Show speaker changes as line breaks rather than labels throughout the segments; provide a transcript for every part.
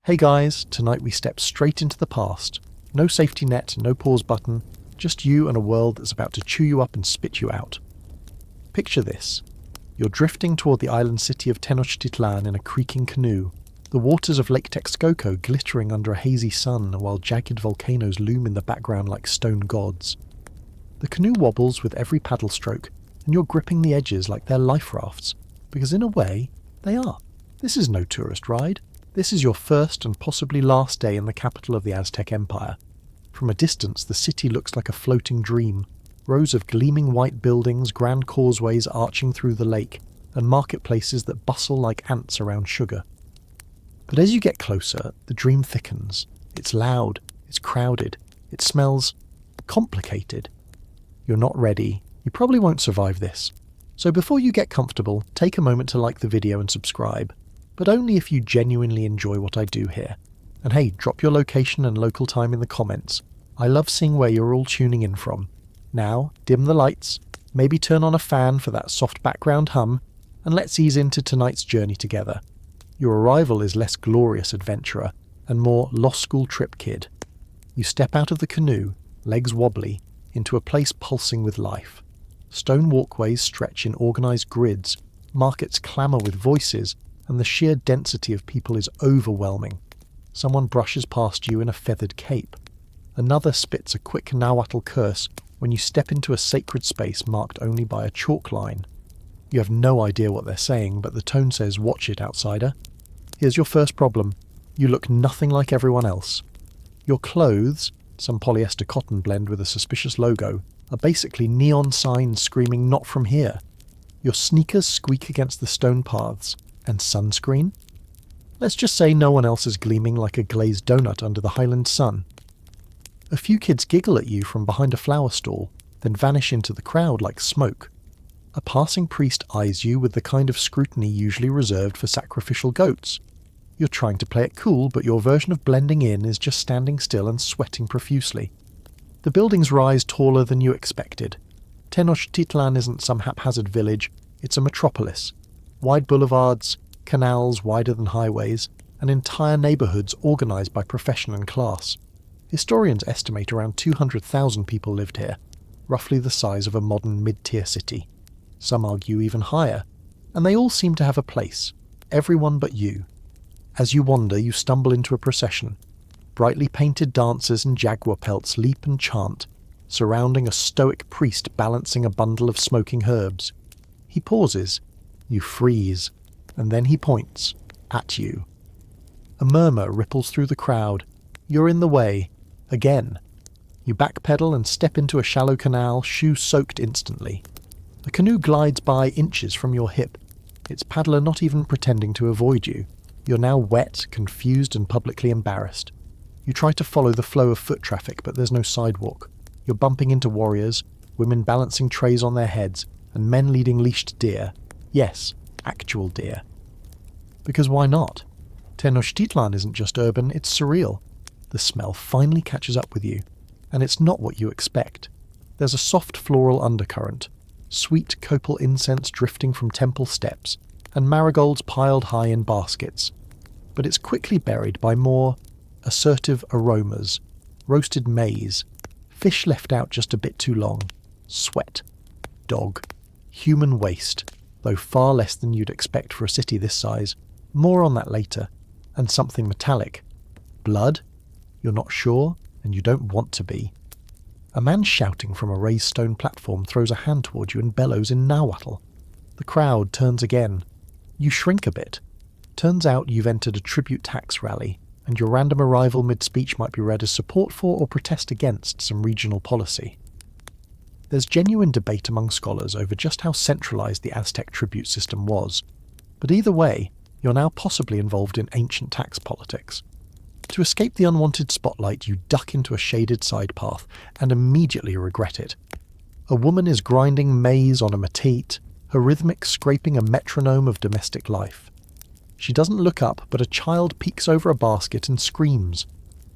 Hey guys, tonight we step straight into the past. No safety net, no pause button, just you and a world that's about to chew you up and spit you out. Picture this. You're drifting toward the island city of Tenochtitlan in a creaking canoe, the waters of Lake Texcoco glittering under a hazy sun while jagged volcanoes loom in the background like stone gods. The canoe wobbles with every paddle stroke, and you're gripping the edges like they're life rafts, because in a way, they are. This is no tourist ride. This is your first and possibly last day in the capital of the Aztec Empire. From a distance, the city looks like a floating dream. Rows of gleaming white buildings, grand causeways arching through the lake, and marketplaces that bustle like ants around sugar. But as you get closer, the dream thickens. It's loud, it's crowded, it smells complicated. You're not ready. You probably won't survive this. So before you get comfortable, take a moment to like the video and subscribe. But only if you genuinely enjoy what I do here. And hey, drop your location and local time in the comments. I love seeing where you're all tuning in from. Now, dim the lights, maybe turn on a fan for that soft background hum, and let's ease into tonight's journey together. Your arrival is less glorious adventurer, and more lost school trip kid. You step out of the canoe, legs wobbly, into a place pulsing with life. Stone walkways stretch in organised grids, markets clamour with voices, and the sheer density of people is overwhelming. Someone brushes past you in a feathered cape. Another spits a quick Nahuatl curse when you step into a sacred space marked only by a chalk line. You have no idea what they're saying, but the tone says, "Watch it, outsider." Here's your first problem. You look nothing like everyone else. Your clothes, some polyester cotton blend with a suspicious logo, are basically neon signs screaming, "Not from here." Your sneakers squeak against the stone paths. And sunscreen? Let's just say no one else is gleaming like a glazed donut under the Highland sun. A few kids giggle at you from behind a flower stall, then vanish into the crowd like smoke. A passing priest eyes you with the kind of scrutiny usually reserved for sacrificial goats. You're trying to play it cool, but your version of blending in is just standing still and sweating profusely. The buildings rise taller than you expected. Tenochtitlan isn't some haphazard village, it's a metropolis. Wide boulevards, canals wider than highways, and entire neighbourhoods organised by profession and class. Historians estimate around 200,000 people lived here, roughly the size of a modern mid-tier city. Some argue even higher, and they all seem to have a place, everyone but you. As you wander, you stumble into a procession. Brightly painted dancers in jaguar pelts leap and chant, surrounding a stoic priest balancing a bundle of smoking herbs. He pauses. You freeze, and then he points at you. A murmur ripples through the crowd. You're in the way. Again. You backpedal and step into a shallow canal, shoe soaked instantly. The canoe glides by inches from your hip, its paddler not even pretending to avoid you. You're now wet, confused, and publicly embarrassed. You try to follow the flow of foot traffic, but there's no sidewalk. You're bumping into warriors, women balancing trays on their heads, and men leading leashed deer. Yes, actual deer. Because why not? Tenochtitlan isn't just urban, it's surreal. The smell finally catches up with you, and it's not what you expect. There's a soft floral undercurrent, sweet copal incense drifting from temple steps, and marigolds piled high in baskets. But it's quickly buried by more assertive aromas, roasted maize, fish left out just a bit too long, sweat, dog, human waste, though far less than you'd expect for a city this size. More on that later. And something metallic. Blood? You're not sure, and you don't want to be. A man shouting from a raised stone platform throws a hand toward you and bellows in Nahuatl. The crowd turns again. You shrink a bit. Turns out you've entered a tribute tax rally, and your random arrival mid-speech might be read as support for or protest against some regional policy. There's genuine debate among scholars over just how centralised the Aztec tribute system was, but either way, you're now possibly involved in ancient tax politics. To escape the unwanted spotlight, you duck into a shaded side path and immediately regret it. A woman is grinding maize on a matete, her rhythmic scraping a metronome of domestic life. She doesn't look up, but a child peeks over a basket and screams.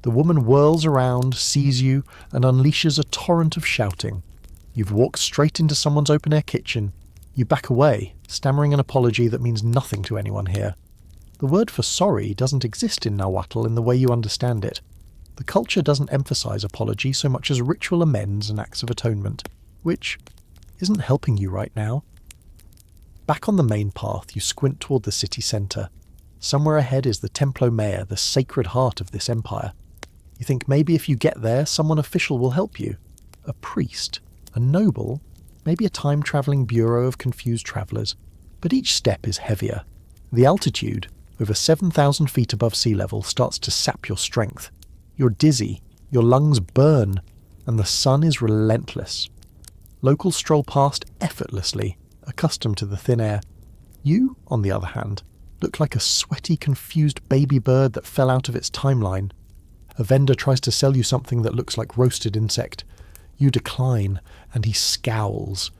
The woman whirls around, sees you, and unleashes a torrent of shouting. You've walked straight into someone's open-air kitchen. You back away, stammering an apology that means nothing to anyone here. The word for sorry doesn't exist in Nahuatl in the way you understand it. The culture doesn't emphasize apology so much as ritual amends and acts of atonement, which isn't helping you right now. Back on the main path, you squint toward the city centre. Somewhere ahead is the Templo Mayor, the sacred heart of this empire. You think maybe if you get there, someone official will help you. A priest, a noble, maybe a time-travelling bureau of confused travellers. But each step is heavier. The altitude, over 7,000 feet above sea level, starts to sap your strength. You're dizzy, your lungs burn, and the sun is relentless. Locals stroll past effortlessly, accustomed to the thin air. You, on the other hand, look like a sweaty, confused baby bird that fell out of its timeline. A vendor tries to sell you something that looks like roasted insect. You decline, and he scowls.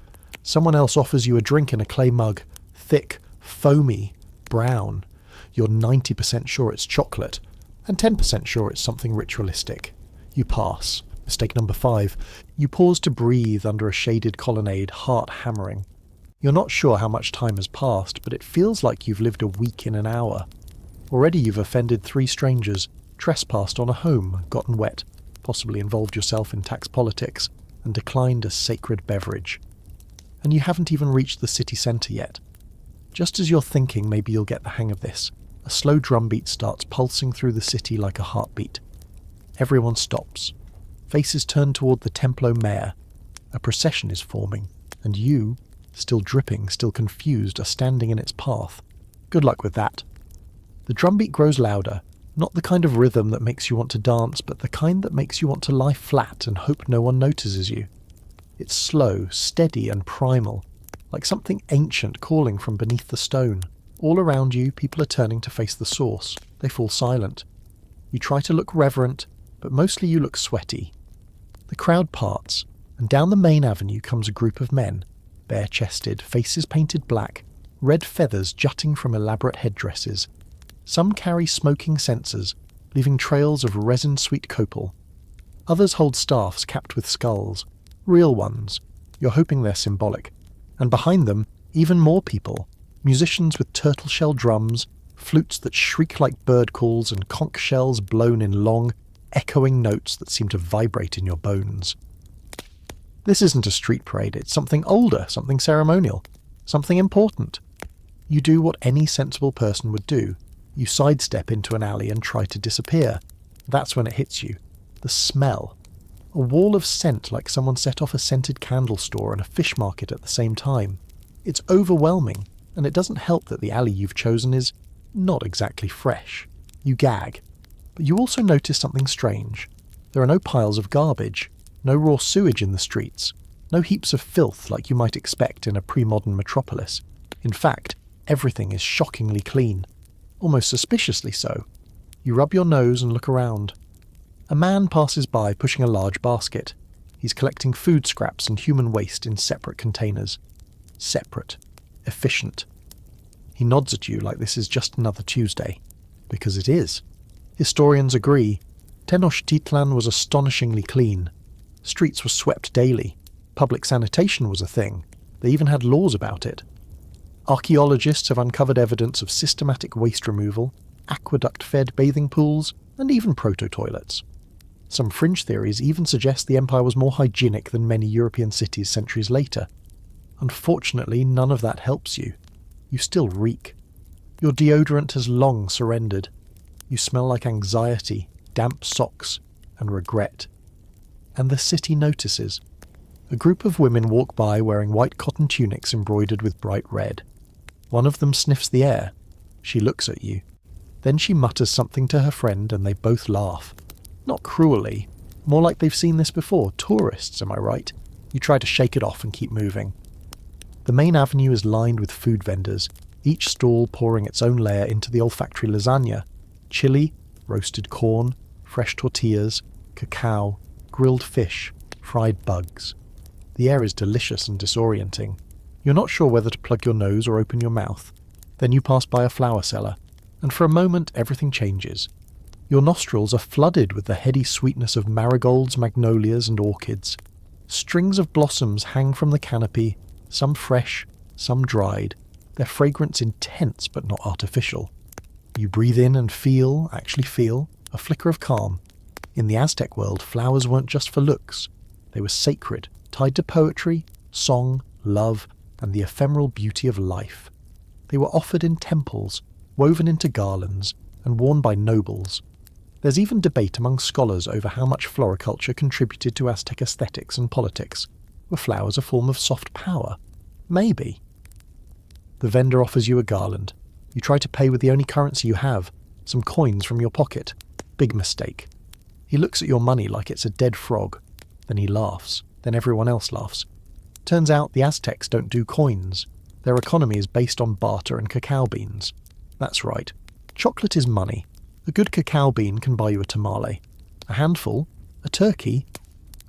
Someone else offers you a drink in a clay mug, thick, foamy, brown. You're 90% sure it's chocolate, and 10% sure it's something ritualistic. You pass. Mistake number 5. You pause to breathe under a shaded colonnade, heart hammering. You're not sure how much time has passed, but it feels like you've lived a week in an hour. Already you've offended 3 strangers, trespassed on a home, gotten wet, possibly involved yourself in tax politics, and declined a sacred beverage. And you haven't even reached the city centre yet. Just as you're thinking maybe you'll get the hang of this, a slow drumbeat starts pulsing through the city like a heartbeat. Everyone stops. Faces turn toward the Templo Mayor. A procession is forming, and you, still dripping, still confused, are standing in its path. Good luck with that. The drumbeat grows louder, not the kind of rhythm that makes you want to dance, but the kind that makes you want to lie flat and hope no one notices you. It's slow, steady, and primal, like something ancient calling from beneath the stone. All around you, people are turning to face the source. They fall silent. You try to look reverent, but mostly you look sweaty. The crowd parts, and down the main avenue comes a group of men, bare-chested, faces painted black, red feathers jutting from elaborate headdresses. Some carry smoking censers, leaving trails of resin-sweet copal. Others hold staffs capped with skulls, real ones. You're hoping they're symbolic. And behind them, even more people, musicians with turtle-shell drums, flutes that shriek like bird calls, and conch shells blown in long, echoing notes that seem to vibrate in your bones. This isn't a street parade, it's something older, something ceremonial, something important. You do what any sensible person would do. You sidestep into an alley and try to disappear. That's when it hits you. The smell. A wall of scent like someone set off a scented candle store and a fish market at the same time. It's overwhelming, and it doesn't help that the alley you've chosen is not exactly fresh. You gag. But you also notice something strange. There are no piles of garbage, no raw sewage in the streets, no heaps of filth like you might expect in a pre-modern metropolis. In fact, everything is shockingly clean. Almost suspiciously so. You rub your nose and look around. A man passes by pushing a large basket. He's collecting food scraps and human waste in separate containers. Separate. Efficient. He nods at you like this is just another Tuesday. Because it is. Historians agree. Tenochtitlan was astonishingly clean. Streets were swept daily. Public sanitation was a thing. They even had laws about it. Archaeologists have uncovered evidence of systematic waste removal, aqueduct-fed bathing pools, and even proto-toilets. Some fringe theories even suggest the empire was more hygienic than many European cities centuries later. Unfortunately, none of that helps you. You still reek. Your deodorant has long surrendered. You smell like anxiety, damp socks, and regret. And the city notices. A group of women walk by wearing white cotton tunics embroidered with bright red. One of them sniffs the air. She looks at you. Then she mutters something to her friend and they both laugh. Not cruelly. More like they've seen this before. Tourists, am I right? You try to shake it off and keep moving. The main avenue is lined with food vendors, each stall pouring its own layer into the olfactory lasagna. Chili, roasted corn, fresh tortillas, cacao, grilled fish, fried bugs. The air is delicious and disorienting. You're not sure whether to plug your nose or open your mouth. Then you pass by a flower cellar, and for a moment everything changes. Your nostrils are flooded with the heady sweetness of marigolds, magnolias, and orchids. Strings of blossoms hang from the canopy, some fresh, some dried, their fragrance intense but not artificial. You breathe in and actually feel, a flicker of calm. In the Aztec world, flowers weren't just for looks. They were sacred, tied to poetry, song, love, and the ephemeral beauty of life. They were offered in temples, woven into garlands, and worn by nobles. There's even debate among scholars over how much floriculture contributed to Aztec aesthetics and politics. Were flowers a form of soft power? Maybe. The vendor offers you a garland. You try to pay with the only currency you have, some coins from your pocket. Big mistake. He looks at your money like it's a dead frog. Then he laughs. Then everyone else laughs. Turns out the Aztecs don't do coins. Their economy is based on barter and cacao beans. That's right. Chocolate is money. A good cacao bean can buy you a tamale. A handful, a turkey.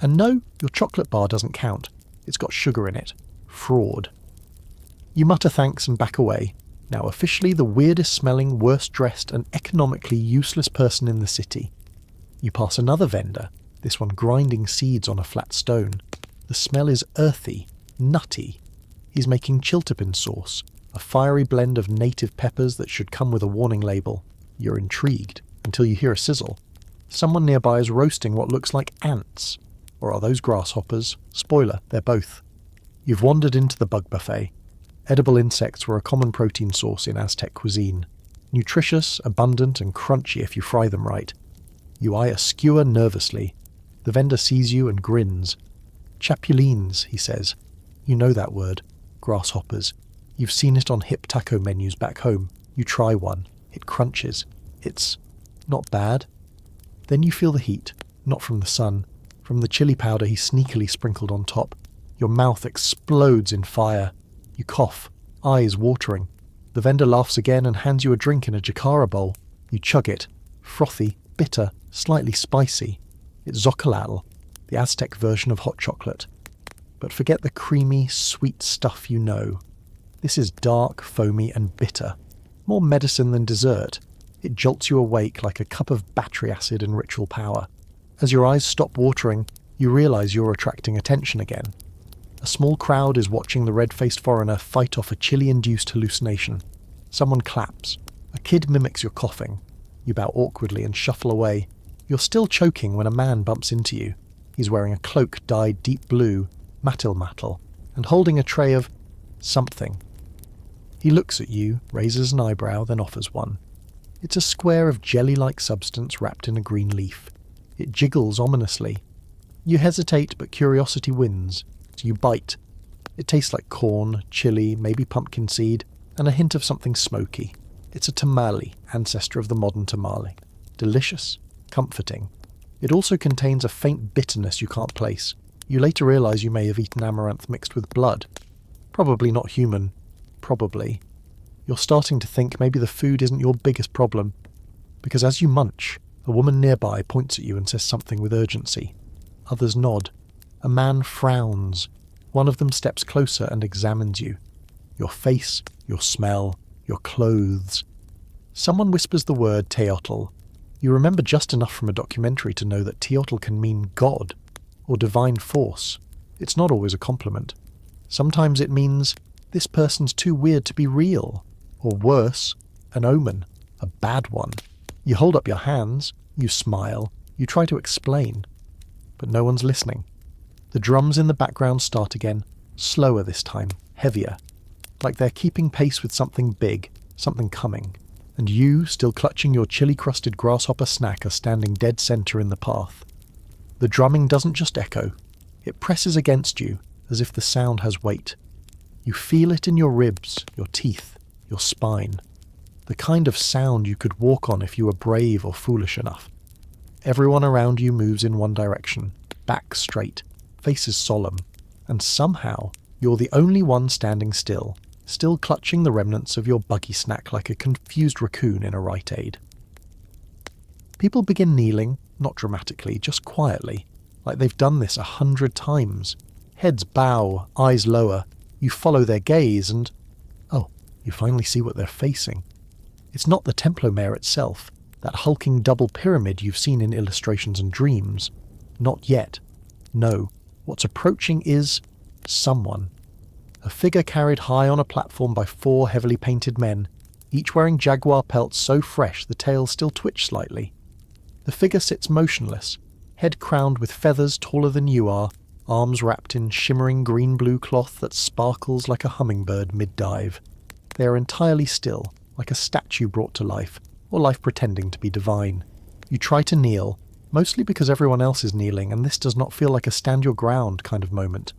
And no, your chocolate bar doesn't count. It's got sugar in it. Fraud. You mutter thanks and back away. Now officially the weirdest smelling, worst dressed and economically useless person in the city. You pass another vendor, this one grinding seeds on a flat stone. The smell is earthy, nutty. He's making chiltepin sauce, a fiery blend of native peppers that should come with a warning label. You're intrigued, until you hear a sizzle. Someone nearby is roasting what looks like ants. Or are those grasshoppers? Spoiler, they're both. You've wandered into the bug buffet. Edible insects were a common protein source in Aztec cuisine. Nutritious, abundant, and crunchy if you fry them right. You eye a skewer nervously. The vendor sees you and grins. Chapulines, he says. You know that word. Grasshoppers. You've seen it on hip taco menus back home. You try one. It crunches. It's not bad. Then you feel the heat, not from the sun, from the chili powder he sneakily sprinkled on top. Your mouth explodes in fire. You cough, eyes watering. The vendor laughs again and hands you a drink in a jakara bowl. You chug it. Frothy, bitter, slightly spicy. It's zocolal, the Aztec version of hot chocolate. But forget the creamy, sweet stuff you know. This is dark, foamy, and bitter. More medicine than dessert. It jolts you awake like a cup of battery acid and ritual power. As your eyes stop watering, you realise you're attracting attention again. A small crowd is watching the red-faced foreigner fight off a chili-induced hallucination. Someone claps. A kid mimics your coughing. You bow awkwardly and shuffle away. You're still choking when a man bumps into you. He's wearing a cloak dyed deep blue, matil, and holding a tray of something. He looks at you, raises an eyebrow, then offers one. It's a square of jelly-like substance wrapped in a green leaf. It jiggles ominously. You hesitate, but curiosity wins. So you bite. It tastes like corn, chili, maybe pumpkin seed, and a hint of something smoky. It's a tamale, ancestor of the modern tamale. Delicious, comforting. It also contains a faint bitterness you can't place. You later realise you may have eaten amaranth mixed with blood. Probably not human. Probably. You're starting to think maybe the food isn't your biggest problem. Because as you munch, a woman nearby points at you and says something with urgency. Others nod. A man frowns. One of them steps closer and examines you. Your face, your smell, your clothes. Someone whispers the word teotl. You remember just enough from a documentary to know that teotl can mean God, or divine force. It's not always a compliment. Sometimes it means, this person's too weird to be real. Or worse, an omen, a bad one. You hold up your hands, you smile, you try to explain. But no one's listening. The drums in the background start again, slower this time, heavier. Like they're keeping pace with something big, something coming. And you, still clutching your chili-crusted grasshopper snack, are standing dead centre in the path. The drumming doesn't just echo. It presses against you, as if the sound has weight. You feel it in your ribs, your teeth, your spine. The kind of sound you could walk on if you were brave or foolish enough. Everyone around you moves in one direction, back straight, faces solemn, and somehow you're the only one standing still clutching the remnants of your buggy snack like a confused raccoon in a Rite Aid. People begin kneeling, not dramatically, just quietly, like they've done this 100 times. Heads bow, eyes lower. You follow their gaze and, you finally see what they're facing. It's not the Templomare itself, that hulking double pyramid you've seen in illustrations and dreams. Not yet. No, what's approaching is someone. A figure carried high on a platform by 4 heavily painted men. each wearing jaguar pelts so fresh the tails still twitch slightly. The figure sits motionless, head crowned with feathers taller than you are, arms wrapped in shimmering green-blue cloth that sparkles like a hummingbird mid-dive. They are entirely still, like a statue brought to life, or life pretending to be divine. You try to kneel, mostly because everyone else is kneeling and this does not feel like a stand-your-ground kind of moment.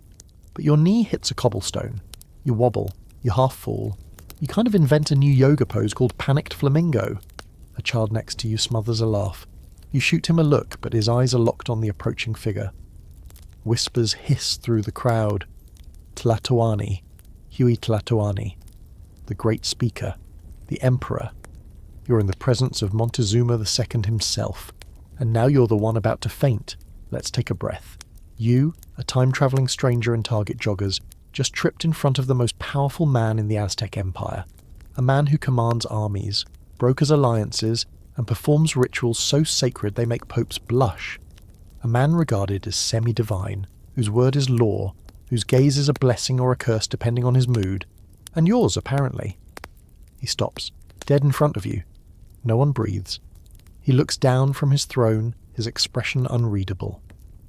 But your knee hits a cobblestone. You wobble, you half fall. You kind of invent a new yoga pose called Panicked Flamingo. A child next to you smothers a laugh. You shoot him a look, but his eyes are locked on the approaching figure. Whispers hiss through the crowd. Tlatoani, Huey Tlatoani, the great speaker, the emperor. You're in the presence of Montezuma II himself, and now you're the one about to faint. Let's take a breath. You, a time-travelling stranger in Target joggers, just tripped in front of the most powerful man in the Aztec Empire, a man who commands armies, brokers alliances, and performs rituals so sacred they make popes blush. A man regarded as semi-divine, whose word is law, whose gaze is a blessing or a curse depending on his mood, and yours, apparently. He stops, dead in front of you. No one breathes. He looks down from his throne, his expression unreadable.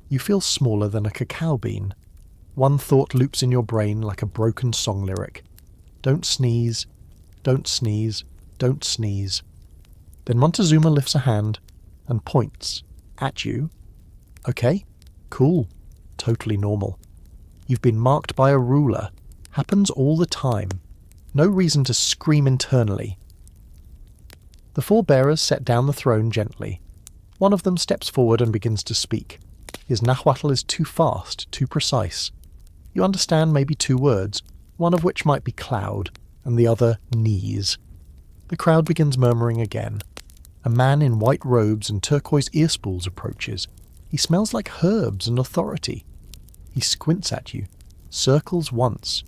You feel smaller than a cacao bean. One thought loops in your brain like a broken song lyric. Don't sneeze, don't sneeze, don't sneeze. Then Montezuma lifts a hand and points at you. Okay, cool, totally normal. You've been marked by a ruler. Happens all the time. No reason to scream internally. The four bearers set down the throne gently. One of them steps forward and begins to speak. His Nahuatl is too fast, too precise. You understand maybe two words, one of which might be cloud, and the other knees. The crowd begins murmuring again. A man in white robes and turquoise earspools approaches. He smells like herbs and authority. He squints at you, circles once,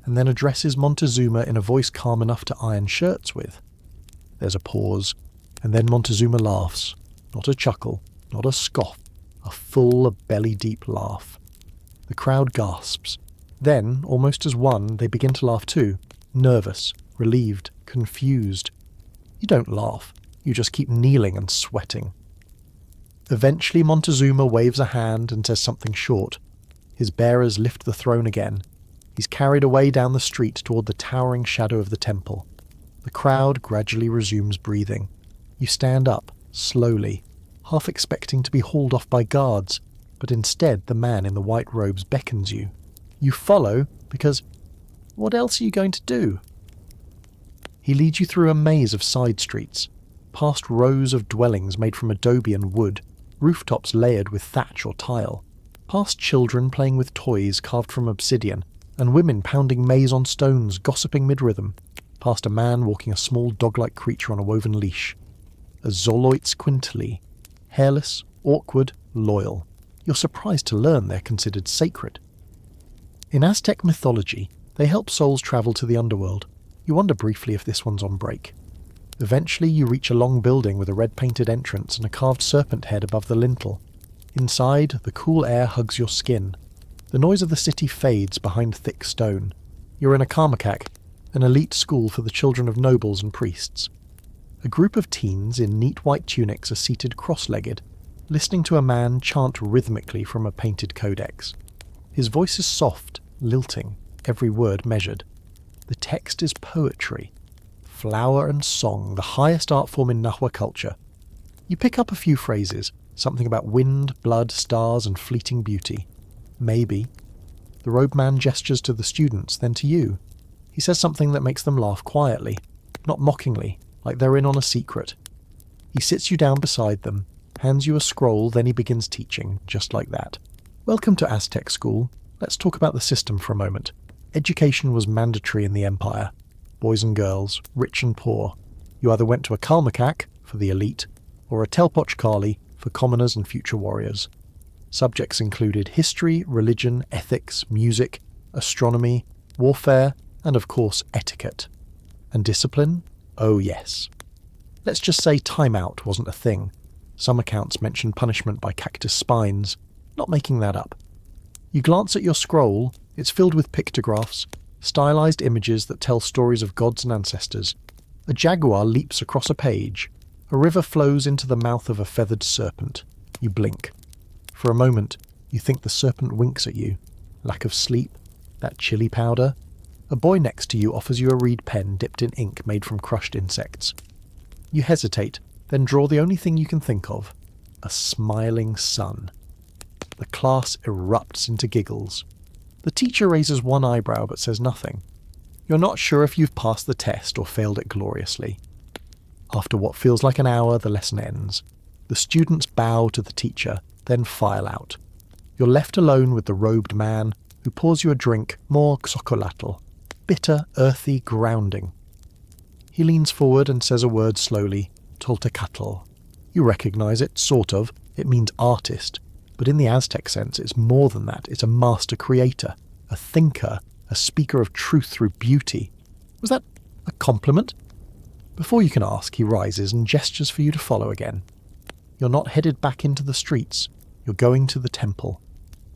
and then addresses Montezuma in a voice calm enough to iron shirts with. There's a pause, and then Montezuma laughs. Not a chuckle, not a scoff, a full, belly-deep laugh. The crowd gasps. Then, almost as one, they begin to laugh too, nervous, relieved, confused. You don't laugh, you just keep kneeling and sweating. Eventually Montezuma waves a hand and says something short. His bearers lift the throne again. He's carried away down the street toward the towering shadow of the temple. The crowd gradually resumes breathing. You stand up, slowly, half expecting to be hauled off by guards, but instead the man in the white robes beckons you. You follow because what else are you going to do? He leads you through a maze of side streets, past rows of dwellings made from adobe and wood, rooftops layered with thatch or tile, past children playing with toys carved from obsidian, and women pounding maize on stones, gossiping mid-rhythm, past a man walking a small dog-like creature on a woven leash. A Zoloit's quintily, hairless, awkward, loyal. You're surprised to learn they're considered sacred. In Aztec mythology, they help souls travel to the underworld. You wonder briefly if this one's on break. Eventually you reach a long building with a red-painted entrance and a carved serpent head above the lintel. Inside, the cool air hugs your skin. The noise of the city fades behind thick stone. You're in a Karmakak, an elite school for the children of nobles and priests. A group of teens in neat white tunics are seated cross-legged, listening to a man chant rhythmically from a painted codex. His voice is soft, lilting, every word measured. The text is poetry. Flower and song, the highest art form in Nahua culture. You pick up a few phrases, something about wind, blood, stars, and fleeting beauty. Maybe. The robe man gestures to the students, then to you. He says something that makes them laugh quietly, not mockingly, like they're in on a secret. He sits you down beside them, hands you a scroll, then he begins teaching, just like that. Welcome to Aztec school. Let's talk about the system for a moment. Education was mandatory in the Empire. Boys and girls, rich and poor. You either went to a Kalmakak, for the elite, or a Telpoch Kali, for commoners and future warriors. Subjects included history, religion, ethics, music, astronomy, warfare, and of course etiquette. And discipline? Oh yes. Let's just say time out wasn't a thing. Some accounts mention punishment by cactus spines. Not making that up. You glance at your scroll, it's filled with pictographs, stylized images that tell stories of gods and ancestors. A jaguar leaps across a page. A river flows into the mouth of a feathered serpent. You blink. For a moment, you think the serpent winks at you. Lack of sleep? That chili powder? A boy next to you offers you a reed pen dipped in ink made from crushed insects. You hesitate, then draw the only thing you can think of. A smiling sun. The class erupts into giggles. The teacher raises one eyebrow but says nothing. You're not sure if you've passed the test or failed it gloriously. After what feels like an hour, the lesson ends. The students bow to the teacher, then file out. You're left alone with the robed man, who pours you a drink, more xocolatl. Bitter, earthy, grounding. He leans forward and says a word slowly, Toltecatl. You recognize it, sort of. It means artist. But in the Aztec sense, it's more than that. It's a master creator, a thinker, a speaker of truth through beauty. Was that a compliment? Before you can ask, he rises and gestures for you to follow again. You're not headed back into the streets. You're going to the temple.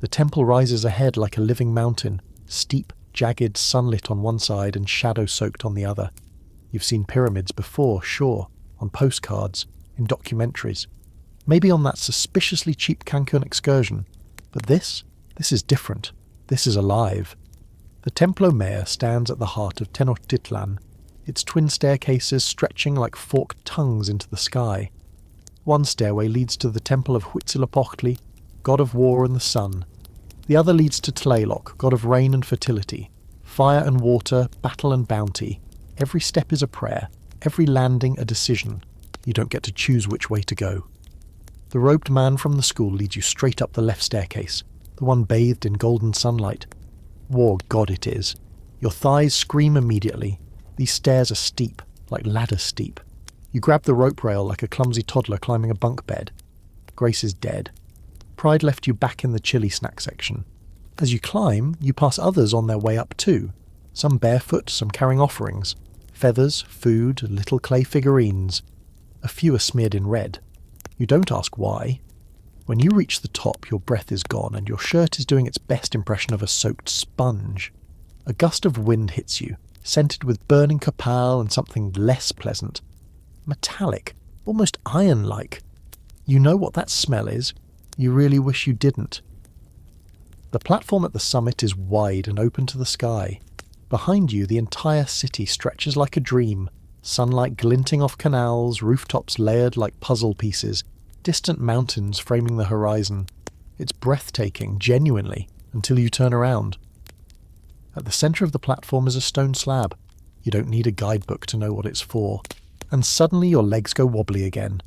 The temple rises ahead like a living mountain, steep, jagged, sunlit on one side and shadow-soaked on the other. You've seen pyramids before, sure, on postcards, in documentaries. Maybe on that suspiciously cheap Cancun excursion. But this is different. This is alive. The Templo Mayor stands at the heart of Tenochtitlan, its twin staircases stretching like forked tongues into the sky. One stairway leads to the temple of Huitzilopochtli, god of war and the sun. The other leads to Tlaloc, god of rain and fertility. Fire and water, battle and bounty. Every step is a prayer, every landing a decision. You don't get to choose which way to go. The robed man from the school leads you straight up the left staircase, the one bathed in golden sunlight. War god it is. Your thighs scream immediately. These stairs are steep, like ladder steep. You grab the rope rail like a clumsy toddler climbing a bunk bed. Grace is dead. Pride left you back in the chili snack section. As you climb, you pass others on their way up too. Some barefoot, some carrying offerings. Feathers, food, little clay figurines. A few are smeared in red. You don't ask why. When you reach the top, your breath is gone and your shirt is doing its best impression of a soaked sponge. A gust of wind hits you, scented with burning copal and something less pleasant. Metallic, almost iron-like. You know what that smell is. You really wish you didn't. The platform at the summit is wide and open to the sky. Behind you, the entire city stretches like a dream, sunlight glinting off canals, rooftops layered like puzzle pieces, distant mountains framing the horizon. It's breathtaking, genuinely, until you turn around. At the centre of the platform is a stone slab. You don't need a guidebook to know what it's for. And suddenly your legs go wobbly again.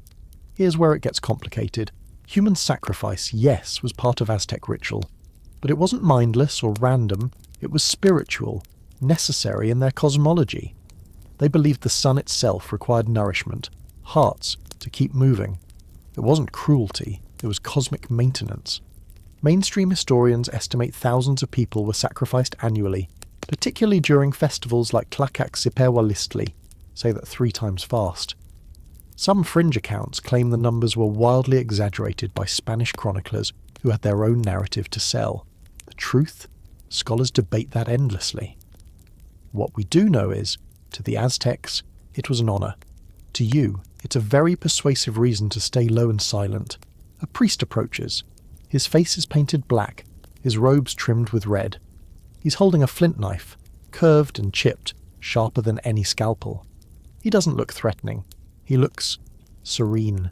Here's where it gets complicated. Human sacrifice, yes, was part of Aztec ritual. But it wasn't mindless or random. It was spiritual, necessary in their cosmology. They believed the sun itself required nourishment, hearts, to keep moving. It wasn't cruelty, it was cosmic maintenance. Mainstream historians estimate thousands of people were sacrificed annually, particularly during festivals like Tlacaq-Xiperwalistli, say that 3 times fast. Some fringe accounts claim the numbers were wildly exaggerated by Spanish chroniclers who had their own narrative to sell. The truth? Scholars debate that endlessly. What we do know is, to the Aztecs, it was an honour. To you, it's a very persuasive reason to stay low and silent. A priest approaches. His face is painted black, his robes trimmed with red. He's holding a flint knife, curved and chipped, sharper than any scalpel. He doesn't look threatening. He looks serene.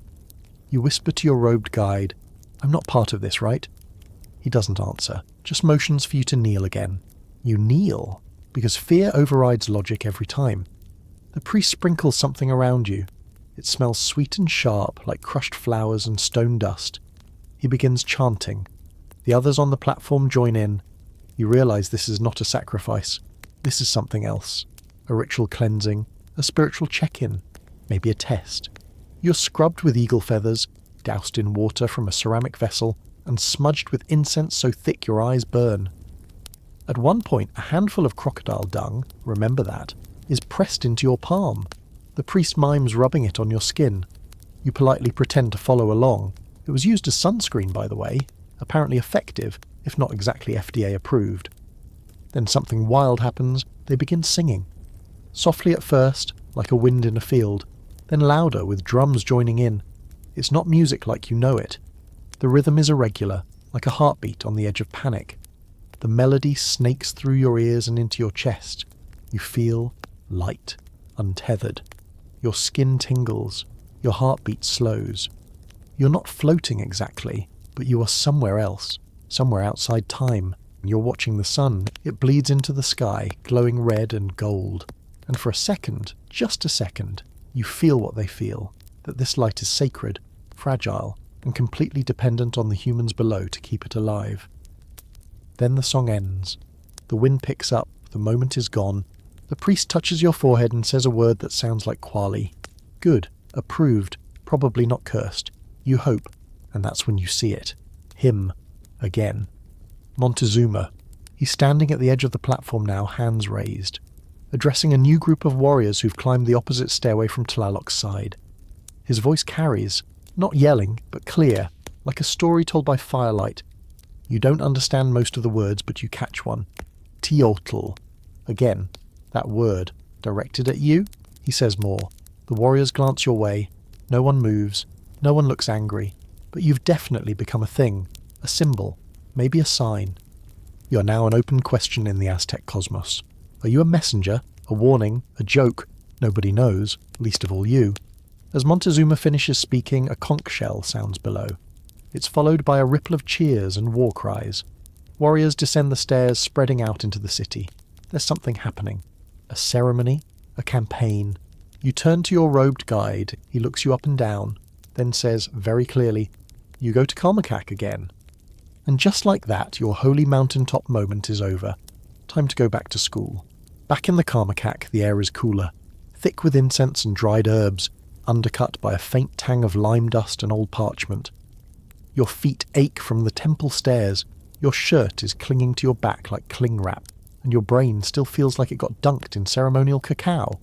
You whisper to your robed guide, "I'm not part of this, right?" He doesn't answer, just motions for you to kneel again. You kneel, because fear overrides logic every time. The priest sprinkles something around you. It smells sweet and sharp, like crushed flowers and stone dust. He begins chanting. The others on the platform join in. You realise this is not a sacrifice. This is something else. A ritual cleansing, a spiritual check-in, maybe a test. You're scrubbed with eagle feathers, doused in water from a ceramic vessel, and smudged with incense so thick your eyes burn. At one point, a handful of crocodile dung, remember that, is pressed into your palm. The priest mimes rubbing it on your skin. You politely pretend to follow along. It was used as sunscreen, by the way, apparently effective, if not exactly FDA approved. Then something wild happens. They begin singing. Softly at first, like a wind in a field, then louder with drums joining in. It's not music like you know it. The rhythm is irregular, like a heartbeat on the edge of panic. The melody snakes through your ears and into your chest. You feel light, untethered. Your skin tingles, your heartbeat slows. You're not floating exactly, but you are somewhere else, somewhere outside time. You're watching the sun. It bleeds into the sky, glowing red and gold. And for a second, just a second, you feel what they feel, that this light is sacred, fragile, and completely dependent on the humans below to keep it alive. Then the song ends. The wind picks up, the moment is gone. The priest touches your forehead and says a word that sounds like Kwali. Good, approved, probably not cursed. You hope, and that's when you see it. Him, again. Montezuma. He's standing at the edge of the platform now, hands raised, addressing a new group of warriors who've climbed the opposite stairway from Tlaloc's side. His voice carries, not yelling, but clear, like a story told by firelight. You don't understand most of the words, but you catch one. Teotl. Again, that word, directed at you? He says more. The warriors glance your way. No one moves. No one looks angry. But you've definitely become a thing, a symbol, maybe a sign. You're now an open question in the Aztec cosmos. Are you a messenger, a warning, a joke? Nobody knows, least of all you. As Montezuma finishes speaking, a conch shell sounds below. It's followed by a ripple of cheers and war cries. Warriors descend the stairs, spreading out into the city. There's something happening. A ceremony, a campaign. You turn to your robed guide. He looks you up and down, then says very clearly, "You go to Kalmakak again." And just like that, your holy mountaintop moment is over. Time to go back to school. Back in the Kalmakak, the air is cooler, thick with incense and dried herbs, undercut by a faint tang of lime dust and old parchment. Your feet ache from the temple stairs, your shirt is clinging to your back like cling wrap, and your brain still feels like it got dunked in ceremonial cacao.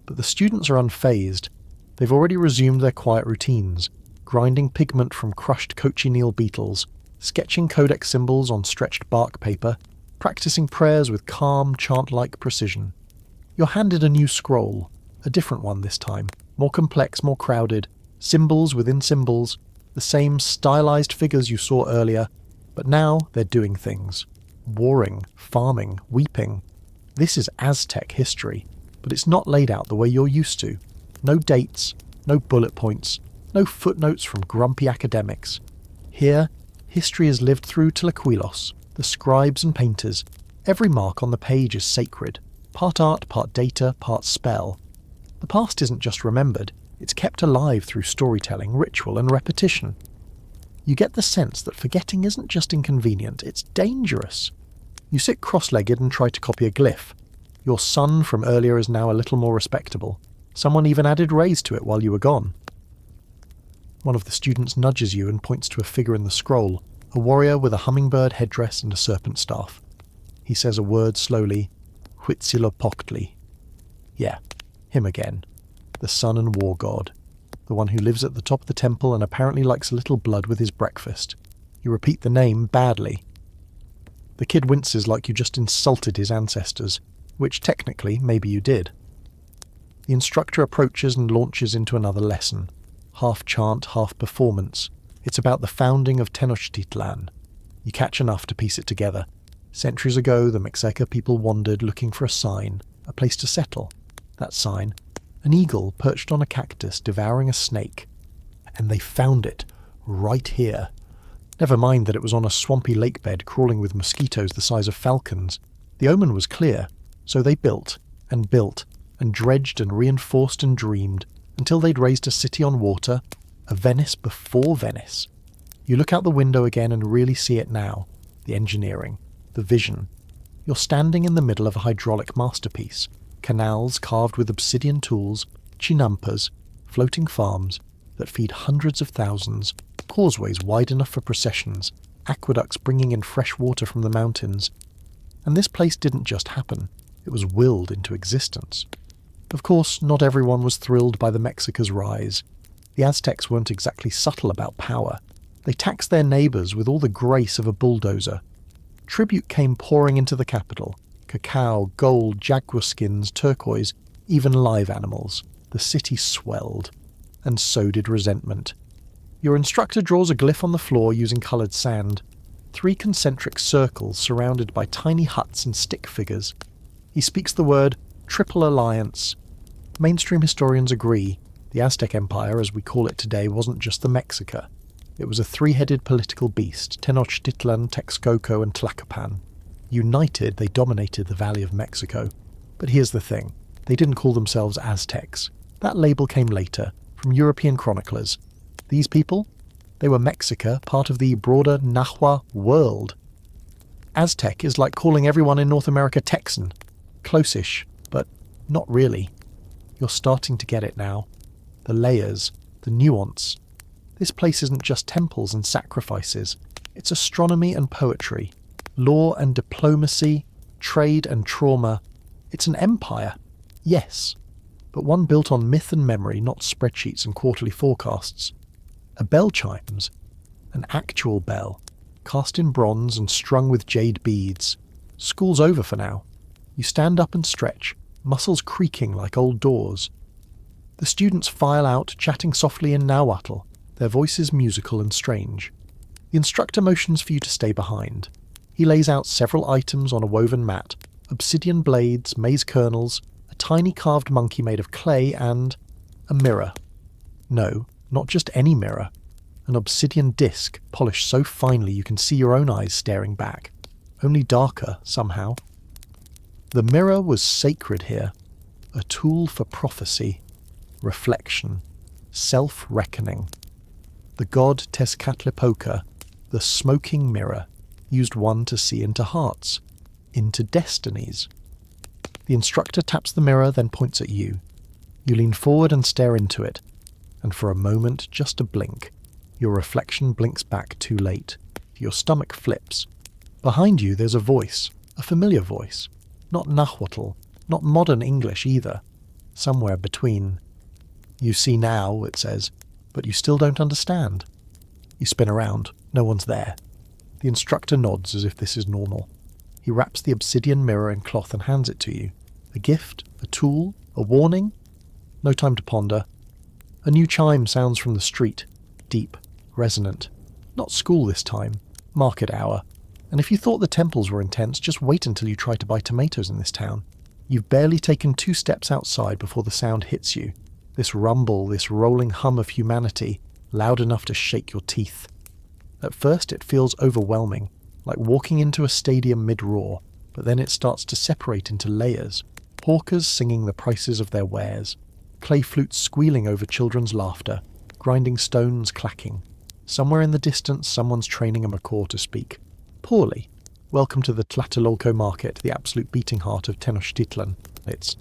But the students are unfazed. They've already resumed their quiet routines, grinding pigment from crushed cochineal beetles, sketching codex symbols on stretched bark paper, practicing prayers with calm, chant-like precision. You're handed a new scroll, a different one this time, more complex, more crowded, symbols within symbols, the same stylized figures you saw earlier, but now they're doing things. Warring, farming, weeping. This is Aztec history, but it's not laid out the way you're used to. No dates, no bullet points, no footnotes from grumpy academics. Here, history is lived through Tlaquilos, the scribes and painters. Every mark on the page is sacred, part art, part data, part spell. The past isn't just remembered, it's kept alive through storytelling, ritual and repetition. You get the sense that forgetting isn't just inconvenient, it's dangerous. You sit cross-legged and try to copy a glyph. Your sun from earlier is now a little more respectable. Someone even added rays to it while you were gone. One of the students nudges you and points to a figure in the scroll, a warrior with a hummingbird headdress and a serpent staff. He says a word slowly, Huitzilopochtli. Yeah, him again. The sun and war god. The one who lives at the top of the temple and apparently likes a little blood with his breakfast. You repeat the name badly. The kid winces like you just insulted his ancestors, which technically maybe you did. The instructor approaches and launches into another lesson. Half chant, half performance. It's about the founding of Tenochtitlan. You catch enough to piece it together. Centuries ago, the Mixteca people wandered looking for a sign, a place to settle. That sign, an eagle perched on a cactus devouring a snake. And they found it, right here. Never mind that it was on a swampy lake bed crawling with mosquitoes the size of falcons. The omen was clear, so they built, and dredged and reinforced and dreamed, until they'd raised a city on water, a Venice before Venice. You look out the window again and really see it now, the engineering, the vision. You're standing in the middle of a hydraulic masterpiece, canals carved with obsidian tools, chinampas, floating farms that feed hundreds of thousands, causeways wide enough for processions, aqueducts bringing in fresh water from the mountains. And this place didn't just happen, it was willed into existence. Of course, not everyone was thrilled by the Mexica's rise. The Aztecs weren't exactly subtle about power. They taxed their neighbours with all the grace of a bulldozer. Tribute came pouring into the capital. Cacao, gold, jaguar skins, turquoise, even live animals. The city swelled, and so did resentment. Your instructor draws a glyph on the floor using coloured sand. 3 concentric circles surrounded by tiny huts and stick figures. He speaks the word Triple Alliance. Mainstream historians agree the Aztec Empire, as we call it today, wasn't just the Mexica. It was a 3-headed political beast, Tenochtitlan, Texcoco and Tlacopan. United, they dominated the Valley of Mexico. But here's the thing, they didn't call themselves Aztecs. That label came later, from European chroniclers. These people? They were Mexica, part of the broader Nahua world. Aztec is like calling everyone in North America Texan. Close-ish, but not really. You're starting to get it now. The layers, the nuance. This place isn't just temples and sacrifices. It's astronomy and poetry, law and diplomacy, trade and trauma. It's an empire, yes, but one built on myth and memory, not spreadsheets and quarterly forecasts. A bell chimes, an actual bell, cast in bronze and strung with jade beads. School's over for now. You stand up and stretch, muscles creaking like old doors. The students file out, chatting softly in Nahuatl, their voices musical and strange. The instructor motions for you to stay behind. He lays out several items on a woven mat: obsidian blades, maize kernels, a tiny carved monkey made of clay, and a mirror. No, not just any mirror. An obsidian disc, polished so finely you can see your own eyes staring back. Only darker, somehow. The mirror was sacred here. A tool for prophecy, reflection, self-reckoning. The god Tezcatlipoca, the smoking mirror, used one to see into hearts, into destinies. The instructor taps the mirror, then points at you. You lean forward and stare into it, and for a moment, just a blink, your reflection blinks back too late. Your stomach flips. Behind you there's a voice, a familiar voice. Not Nahuatl, not modern English either. Somewhere between. You see now, it says, but you still don't understand. You spin around. No one's there. The instructor nods as if this is normal. He wraps the obsidian mirror in cloth and hands it to you. A gift? A tool? A warning? No time to ponder. A new chime sounds from the street. Deep. Resonant. Not school this time. Market hour. And if you thought the temples were intense, just wait until you try to buy tomatoes in this town. You've barely taken 2 steps outside before the sound hits you. This rumble, this rolling hum of humanity, loud enough to shake your teeth. At first it feels overwhelming, like walking into a stadium mid-roar, but then it starts to separate into layers. Hawkers singing the prices of their wares, clay flutes squealing over children's laughter, grinding stones clacking. Somewhere in the distance someone's training a macaw to speak. Poorly. Welcome to the Tlatelolco market, the absolute beating heart of Tenochtitlan. It's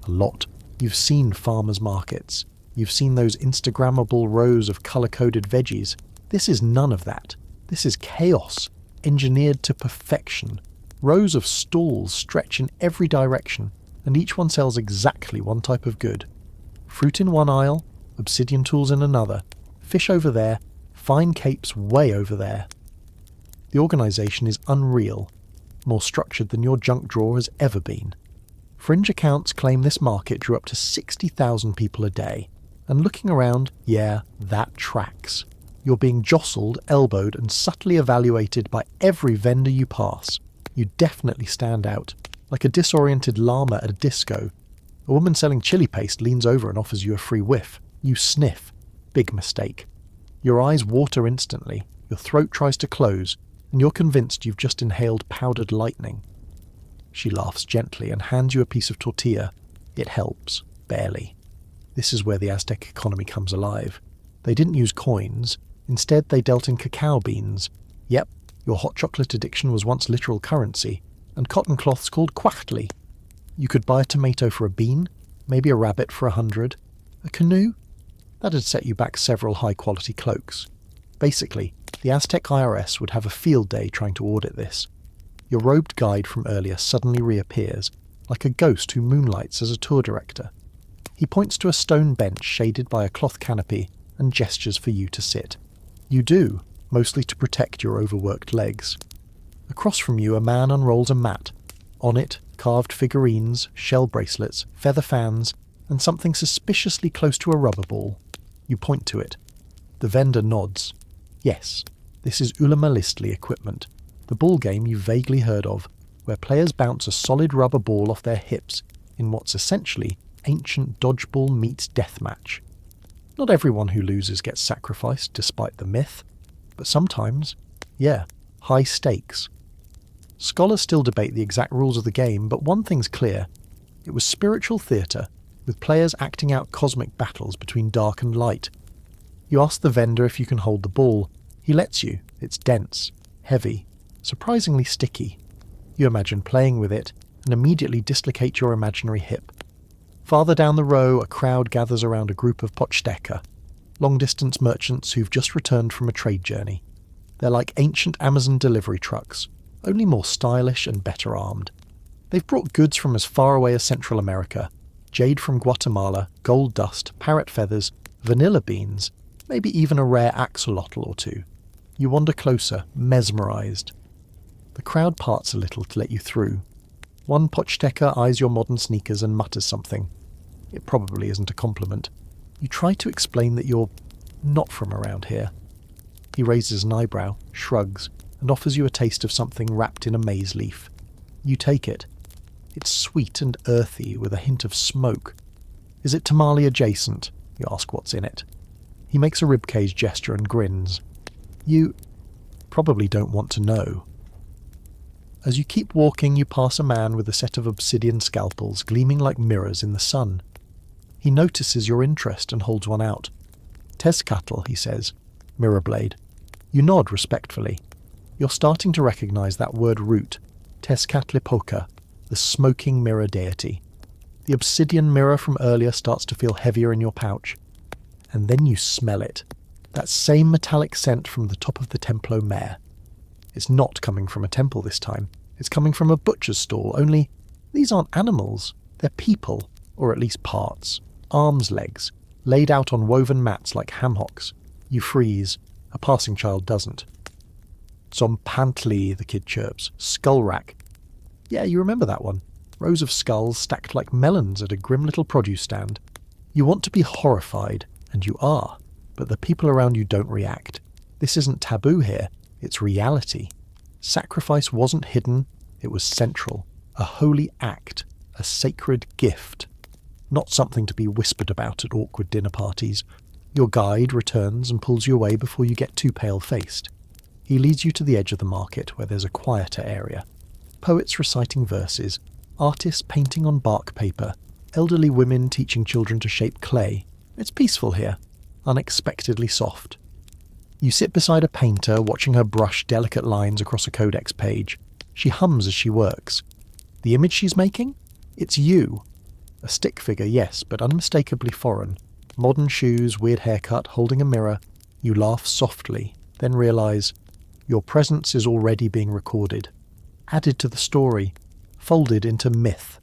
a lot. You've seen farmers' markets. You've seen those Instagrammable rows of colour-coded veggies. This is none of that. This is chaos, engineered to perfection. Rows of stalls stretch in every direction, and each one sells exactly one type of good. Fruit in one aisle, obsidian tools in another, fish over there, fine capes way over there. The organisation is unreal, more structured than your junk drawer has ever been. Fringe accounts claim this market drew up to 60,000 people a day. And looking around, yeah, that tracks. You're being jostled, elbowed, and subtly evaluated by every vendor you pass. You definitely stand out, like a disoriented llama at a disco. A woman selling chili paste leans over and offers you a free whiff. You sniff. Big mistake. Your eyes water instantly, your throat tries to close, and you're convinced you've just inhaled powdered lightning. She laughs gently and hands you a piece of tortilla. It helps, barely. This is where the Aztec economy comes alive. They didn't use coins. Instead, they dealt in cacao beans. Yep, your hot chocolate addiction was once literal currency, and cotton cloths called cuachtli. You could buy a tomato for a bean, maybe a rabbit for 100. A canoe? That'd set you back several high-quality cloaks. Basically, the Aztec IRS would have a field day trying to audit this. Your robed guide from earlier suddenly reappears, like a ghost who moonlights as a tour director. He points to a stone bench shaded by a cloth canopy and gestures for you to sit. You do, mostly to protect your overworked legs. Across from you, a man unrolls a mat. On it, carved figurines, shell bracelets, feather fans, and something suspiciously close to a rubber ball. You point to it. The vendor nods. Yes, this is Ullamalistli equipment, the ball game you've vaguely heard of, where players bounce a solid rubber ball off their hips in what's essentially ancient dodgeball meets deathmatch. Not everyone who loses gets sacrificed, despite the myth, but sometimes, high stakes. Scholars still debate the exact rules of the game, but one thing's clear. It was spiritual theatre, with players acting out cosmic battles between dark and light. You ask the vendor if you can hold the ball. He lets you. It's dense, heavy, surprisingly sticky. You imagine playing with it and immediately dislocate your imaginary hip. Farther down the row, a crowd gathers around a group of pochteka, long-distance merchants who've just returned from a trade journey. They're like ancient Amazon delivery trucks, only more stylish and better armed. They've brought goods from as far away as Central America, jade from Guatemala, gold dust, parrot feathers, vanilla beans, maybe even a rare axolotl or two. You wander closer, mesmerised. The crowd parts a little to let you through. One pochteka eyes your modern sneakers and mutters something. It probably isn't a compliment. You try to explain that you're not from around here. He raises an eyebrow, shrugs, and offers you a taste of something wrapped in a maize leaf. You take it. It's sweet and earthy with a hint of smoke. Is it tamale adjacent? You ask what's in it. He makes a ribcage gesture and grins. You probably don't want to know. As you keep walking, you pass a man with a set of obsidian scalpels gleaming like mirrors in the sun. He notices your interest and holds one out. Tezcatl, he says, mirror blade. You nod respectfully. You're starting to recognize that word root, Tezcatlipoca, the smoking mirror deity. The obsidian mirror from earlier starts to feel heavier in your pouch. And then you smell it. That same metallic scent from the top of the Templo Mare. It's not coming from a temple this time. It's coming from a butcher's stall, only these aren't animals. They're people, or at least parts. Arms legs, laid out on woven mats like ham hocks. You freeze. A passing child doesn't. Zompantli, the kid chirps. Skull rack. Yeah, you remember that one. Rows of skulls stacked like melons at a grim little produce stand. You want to be horrified, and you are, but the people around you don't react. This isn't taboo here, it's reality. Sacrifice wasn't hidden, it was central. A holy act, a sacred gift. Not something to be whispered about at awkward dinner parties. Your guide returns and pulls you away before you get too pale-faced. He leads you to the edge of the market where there's a quieter area. Poets reciting verses, artists painting on bark paper, elderly women teaching children to shape clay. It's peaceful here, unexpectedly soft. You sit beside a painter watching her brush delicate lines across a codex page. She hums as she works. The image she's making? It's you. A stick figure, yes, but unmistakably foreign. Modern shoes, weird haircut, holding a mirror. You laugh softly, then realise your presence is already being recorded, added to the story, folded into myth.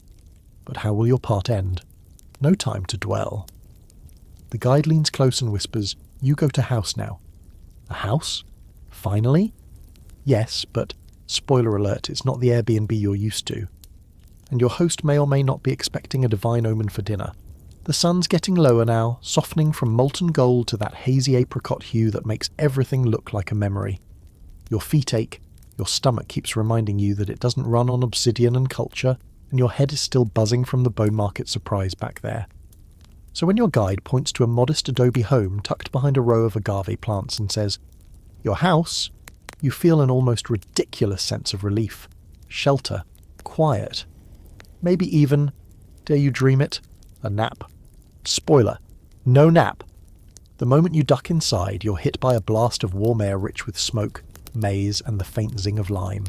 But how will your part end? No time to dwell. The guide leans close and whispers, "You go to house now." A house? Finally? Yes, but spoiler alert, it's not the Airbnb you're used to. And your host may or may not be expecting a divine omen for dinner. The sun's getting lower now, softening from molten gold to that hazy apricot hue that makes everything look like a memory. Your feet ache, your stomach keeps reminding you that it doesn't run on obsidian and culture, and your head is still buzzing from the bone market surprise back there. So when your guide points to a modest adobe home tucked behind a row of agave plants and says, "Your house," you feel an almost ridiculous sense of relief. Shelter. Quiet. Maybe even, dare you dream it, a nap. Spoiler. No nap. The moment you duck inside, you're hit by a blast of warm air rich with smoke, maize, and the faint zing of lime.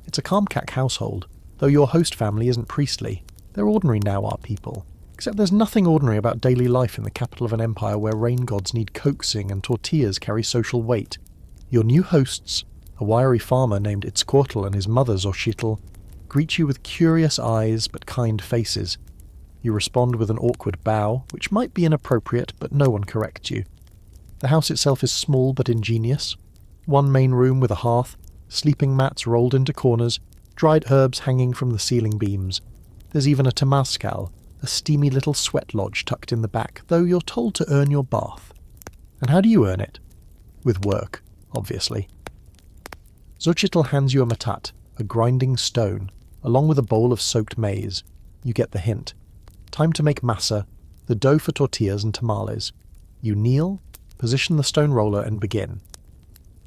It's a Calmcac household, though your host family isn't priestly. They're ordinary Nauar people. Except there's nothing ordinary about daily life in the capital of an empire where rain gods need coaxing and tortillas carry social weight. Your new hosts, a wiry farmer named Itzcoatl and his mother Xochitl, greet you with curious eyes but kind faces. You respond with an awkward bow, which might be inappropriate, but no one corrects you. The house itself is small but ingenious. One main room with a hearth, sleeping mats rolled into corners, dried herbs hanging from the ceiling beams. There's even a temazcal, a steamy little sweat lodge tucked in the back, though you're told to earn your bath. And how do you earn it? With work, obviously. Xochitl hands you a matat, a grinding stone, along with a bowl of soaked maize. You get the hint. Time to make masa, the dough for tortillas and tamales. You kneel, position the stone roller and begin.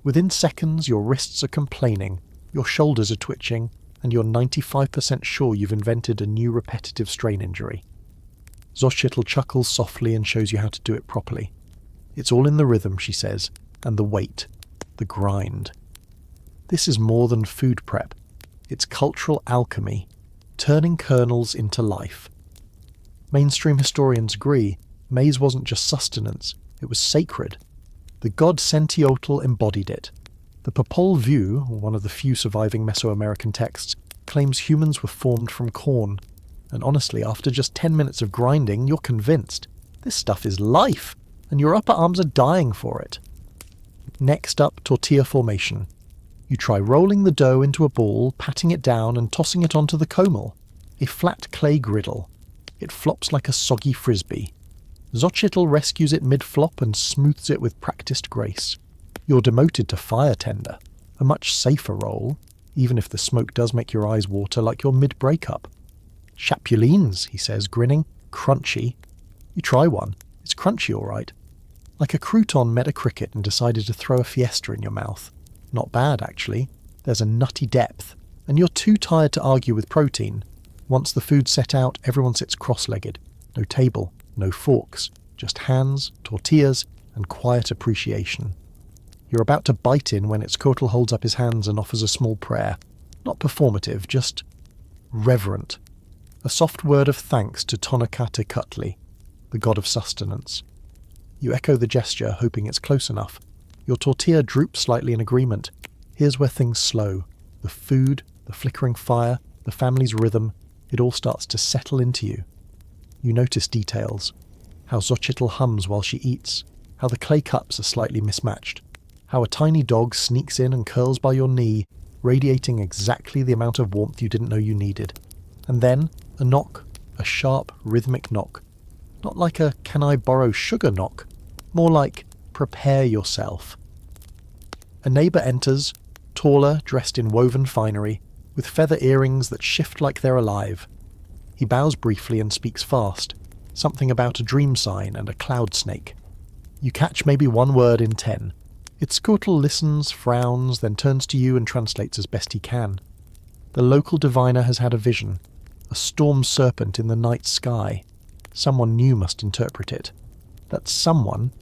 Within seconds your wrists are complaining, your shoulders are twitching, and you're 95% sure you've invented a new repetitive strain injury. Xochitl chuckles softly and shows you how to do it properly. It's all in the rhythm, she says, and the weight, the grind. This is more than food prep. It's cultural alchemy, turning kernels into life. Mainstream historians agree, maize wasn't just sustenance, it was sacred. The god Sentiotl embodied it. The Popol Vuh, one of the few surviving Mesoamerican texts, claims humans were formed from corn. And honestly, after just 10 minutes of grinding, you're convinced. This stuff is life, and your upper arms are dying for it. Next up, tortilla formation. You try rolling the dough into a ball, patting it down and tossing it onto the comal, a flat clay griddle. It flops like a soggy frisbee. Xochitl rescues it mid-flop and smooths it with practiced grace. You're demoted to fire tender, a much safer role, even if the smoke does make your eyes water like you're mid-breakup. Chapulines, he says, grinning. Crunchy. You try one. It's crunchy, all right. Like a crouton met a cricket and decided to throw a fiesta in your mouth. Not bad, actually. There's a nutty depth, and you're too tired to argue with protein. Once the food's set out, everyone sits cross-legged. No table, no forks, just hands, tortillas, and quiet appreciation. You're about to bite in when Itzcoatl holds up his hands and offers a small prayer. Not performative, just reverent. A soft word of thanks to Tonakatecutli, the god of sustenance. You echo the gesture, hoping it's close enough. Your tortilla droops slightly in agreement. Here's where things slow. The food, the flickering fire, the family's rhythm, it all starts to settle into you. You notice details. How Xochitl hums while she eats. How the clay cups are slightly mismatched. How a tiny dog sneaks in and curls by your knee, radiating exactly the amount of warmth you didn't know you needed. And then, a knock. A sharp, rhythmic knock. Not like a "can I borrow sugar" knock. More like, prepare yourself. A neighbour enters, taller, dressed in woven finery, with feather earrings that shift like they're alive. He bows briefly and speaks fast, something about a dream sign and a cloud snake. You catch maybe one word in 10. Itzcoatl listens, frowns, then turns to you and translates as best he can. The local diviner has had a vision, a storm serpent in the night sky. Someone new must interpret it. That someone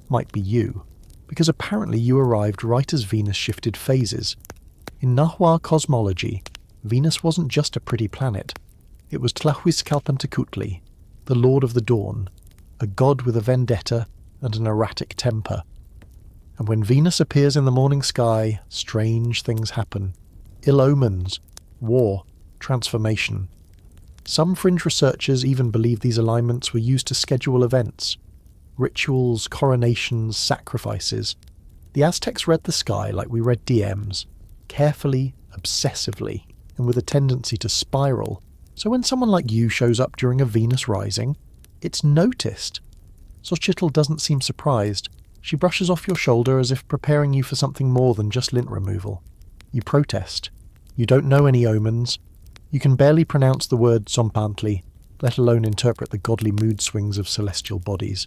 might be you, because apparently you arrived right as Venus shifted phases. In Nahua cosmology, Venus wasn't just a pretty planet. It was Tlahuizcalpantecutli, the Lord of the Dawn, a god with a vendetta and an erratic temper. And when Venus appears in the morning sky, strange things happen. Ill omens, war, transformation. Some fringe researchers even believe these alignments were used to schedule events. Rituals, coronations, sacrifices. The Aztecs read the sky like we read DMs, carefully, obsessively, and with a tendency to spiral. So when someone like you shows up during a Venus rising, it's noticed. Xochitl doesn't seem surprised. She brushes off your shoulder as if preparing you for something more than just lint removal. You protest. You don't know any omens. You can barely pronounce the word Zompantli, let alone interpret the godly mood swings of celestial bodies.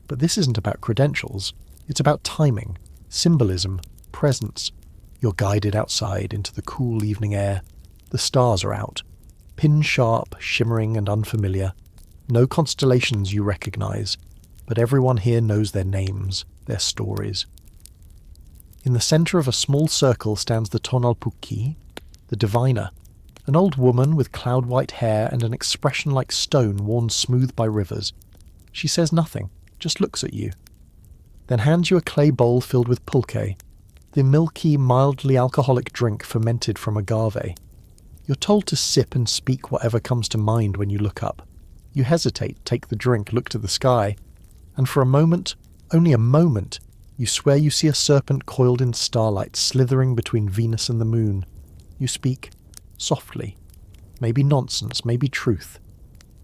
But this isn't about credentials. It's about timing, symbolism, presence. You're guided outside into the cool evening air. The stars are out. Pin-sharp, shimmering and unfamiliar. No constellations you recognize, but everyone here knows their names, their stories. In the centre of a small circle stands the Tonalpuki, the diviner, an old woman with cloud-white hair and an expression like stone worn smooth by rivers. She says nothing, just looks at you. Then hands you a clay bowl filled with pulque, the milky, mildly alcoholic drink fermented from agave. You're told to sip and speak whatever comes to mind when you look up. You hesitate, take the drink, look to the sky, and for a moment, only a moment, you swear you see a serpent coiled in starlight slithering between Venus and the moon. You speak, softly. Maybe nonsense, maybe truth.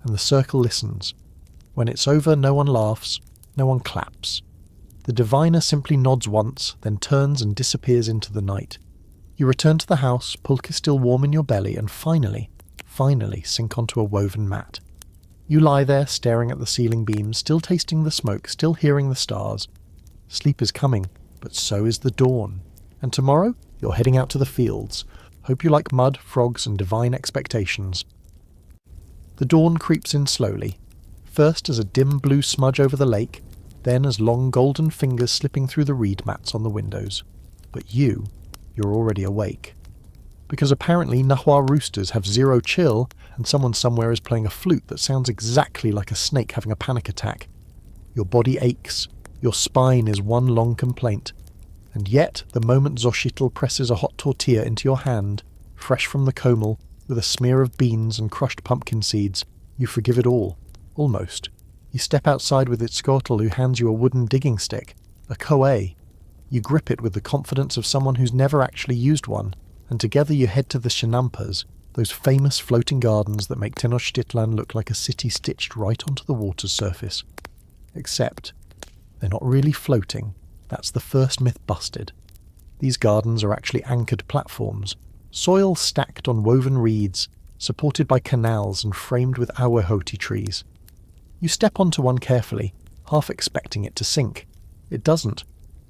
And the circle listens. When it's over, no one laughs, no one claps. The diviner simply nods once, then turns and disappears into the night. You return to the house, pulk is still warm in your belly, and finally sink onto a woven mat. You lie there, staring at the ceiling beams, still tasting the smoke, still hearing the stars. Sleep is coming, but so is the dawn. And tomorrow, you're heading out to the fields. Hope you like mud, frogs, and divine expectations. The dawn creeps in slowly, first as a dim blue smudge over the lake, then as long golden fingers slipping through the reed mats on the windows. But you're already awake. Because apparently Nahua roosters have zero chill, and someone somewhere is playing a flute that sounds exactly like a snake having a panic attack. Your body aches, your spine is one long complaint. And yet, the moment Xochitl presses a hot tortilla into your hand, fresh from the comel, with a smear of beans and crushed pumpkin seeds, you forgive it all. Almost. You step outside with Itzcoatl, who hands you a wooden digging stick, a koe. You grip it with the confidence of someone who's never actually used one, and together you head to the Chinampas, those famous floating gardens that make Tenochtitlan look like a city stitched right onto the water's surface. Except, they're not really floating. That's the first myth busted. These gardens are actually anchored platforms, soil stacked on woven reeds, supported by canals and framed with awehoti trees. You step onto one carefully, half expecting it to sink. It doesn't.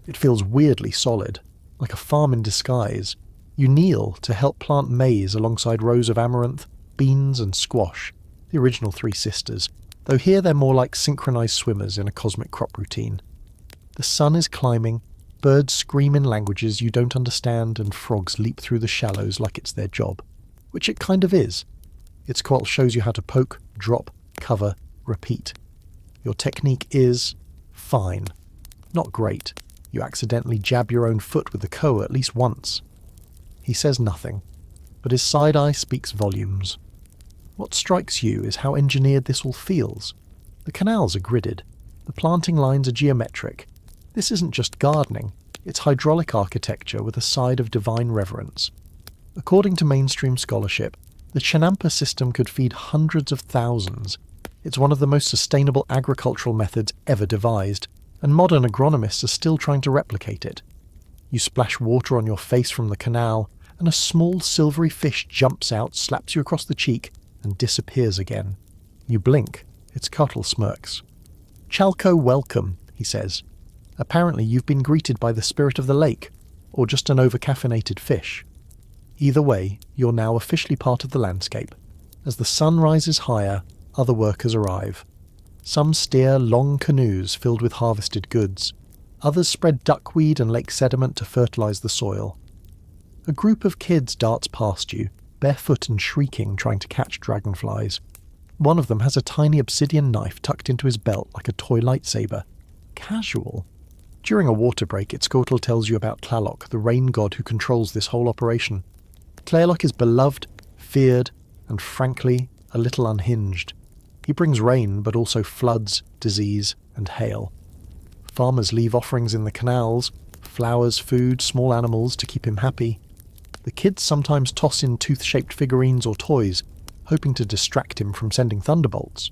It feels weirdly solid, like a farm in disguise. You kneel to help plant maize alongside rows of amaranth, beans and squash, the original three sisters, though here they're more like synchronized swimmers in a cosmic crop routine. The sun is climbing, birds scream in languages you don't understand, and frogs leap through the shallows like it's their job. Which it kind of is. Itzcoatl shows you how to poke, drop, cover, repeat. Your technique is fine. Not great. You accidentally jab your own foot with the koa at least once. He says nothing, but his side eye speaks volumes. What strikes you is how engineered this all feels. The canals are gridded. The planting lines are geometric. This isn't just gardening, it's hydraulic architecture with a side of divine reverence. According to mainstream scholarship, the Chinampa system could feed hundreds of thousands. It's one of the most sustainable agricultural methods ever devised, and modern agronomists are still trying to replicate it. You splash water on your face from the canal, and a small silvery fish jumps out, slaps you across the cheek, and disappears again. You blink. Itzcoatl smirks. "Chalco welcome," he says. "Apparently you've been greeted by the spirit of the lake, or just an over-caffeinated fish. Either way, you're now officially part of the landscape. As the sun rises higher, other workers arrive. Some steer long canoes filled with harvested goods. Others spread duckweed and lake sediment to fertilize the soil. A group of kids darts past you, barefoot and shrieking, trying to catch dragonflies. One of them has a tiny obsidian knife tucked into his belt like a toy lightsaber. Casual. During a water break, Itzcoatl tells you about Tlaloc, the rain god who controls this whole operation. Tlaloc is beloved, feared, and frankly, a little unhinged. He brings rain, but also floods, disease, and hail. Farmers leave offerings in the canals, flowers, food, small animals to keep him happy. The kids sometimes toss in tooth-shaped figurines or toys, hoping to distract him from sending thunderbolts.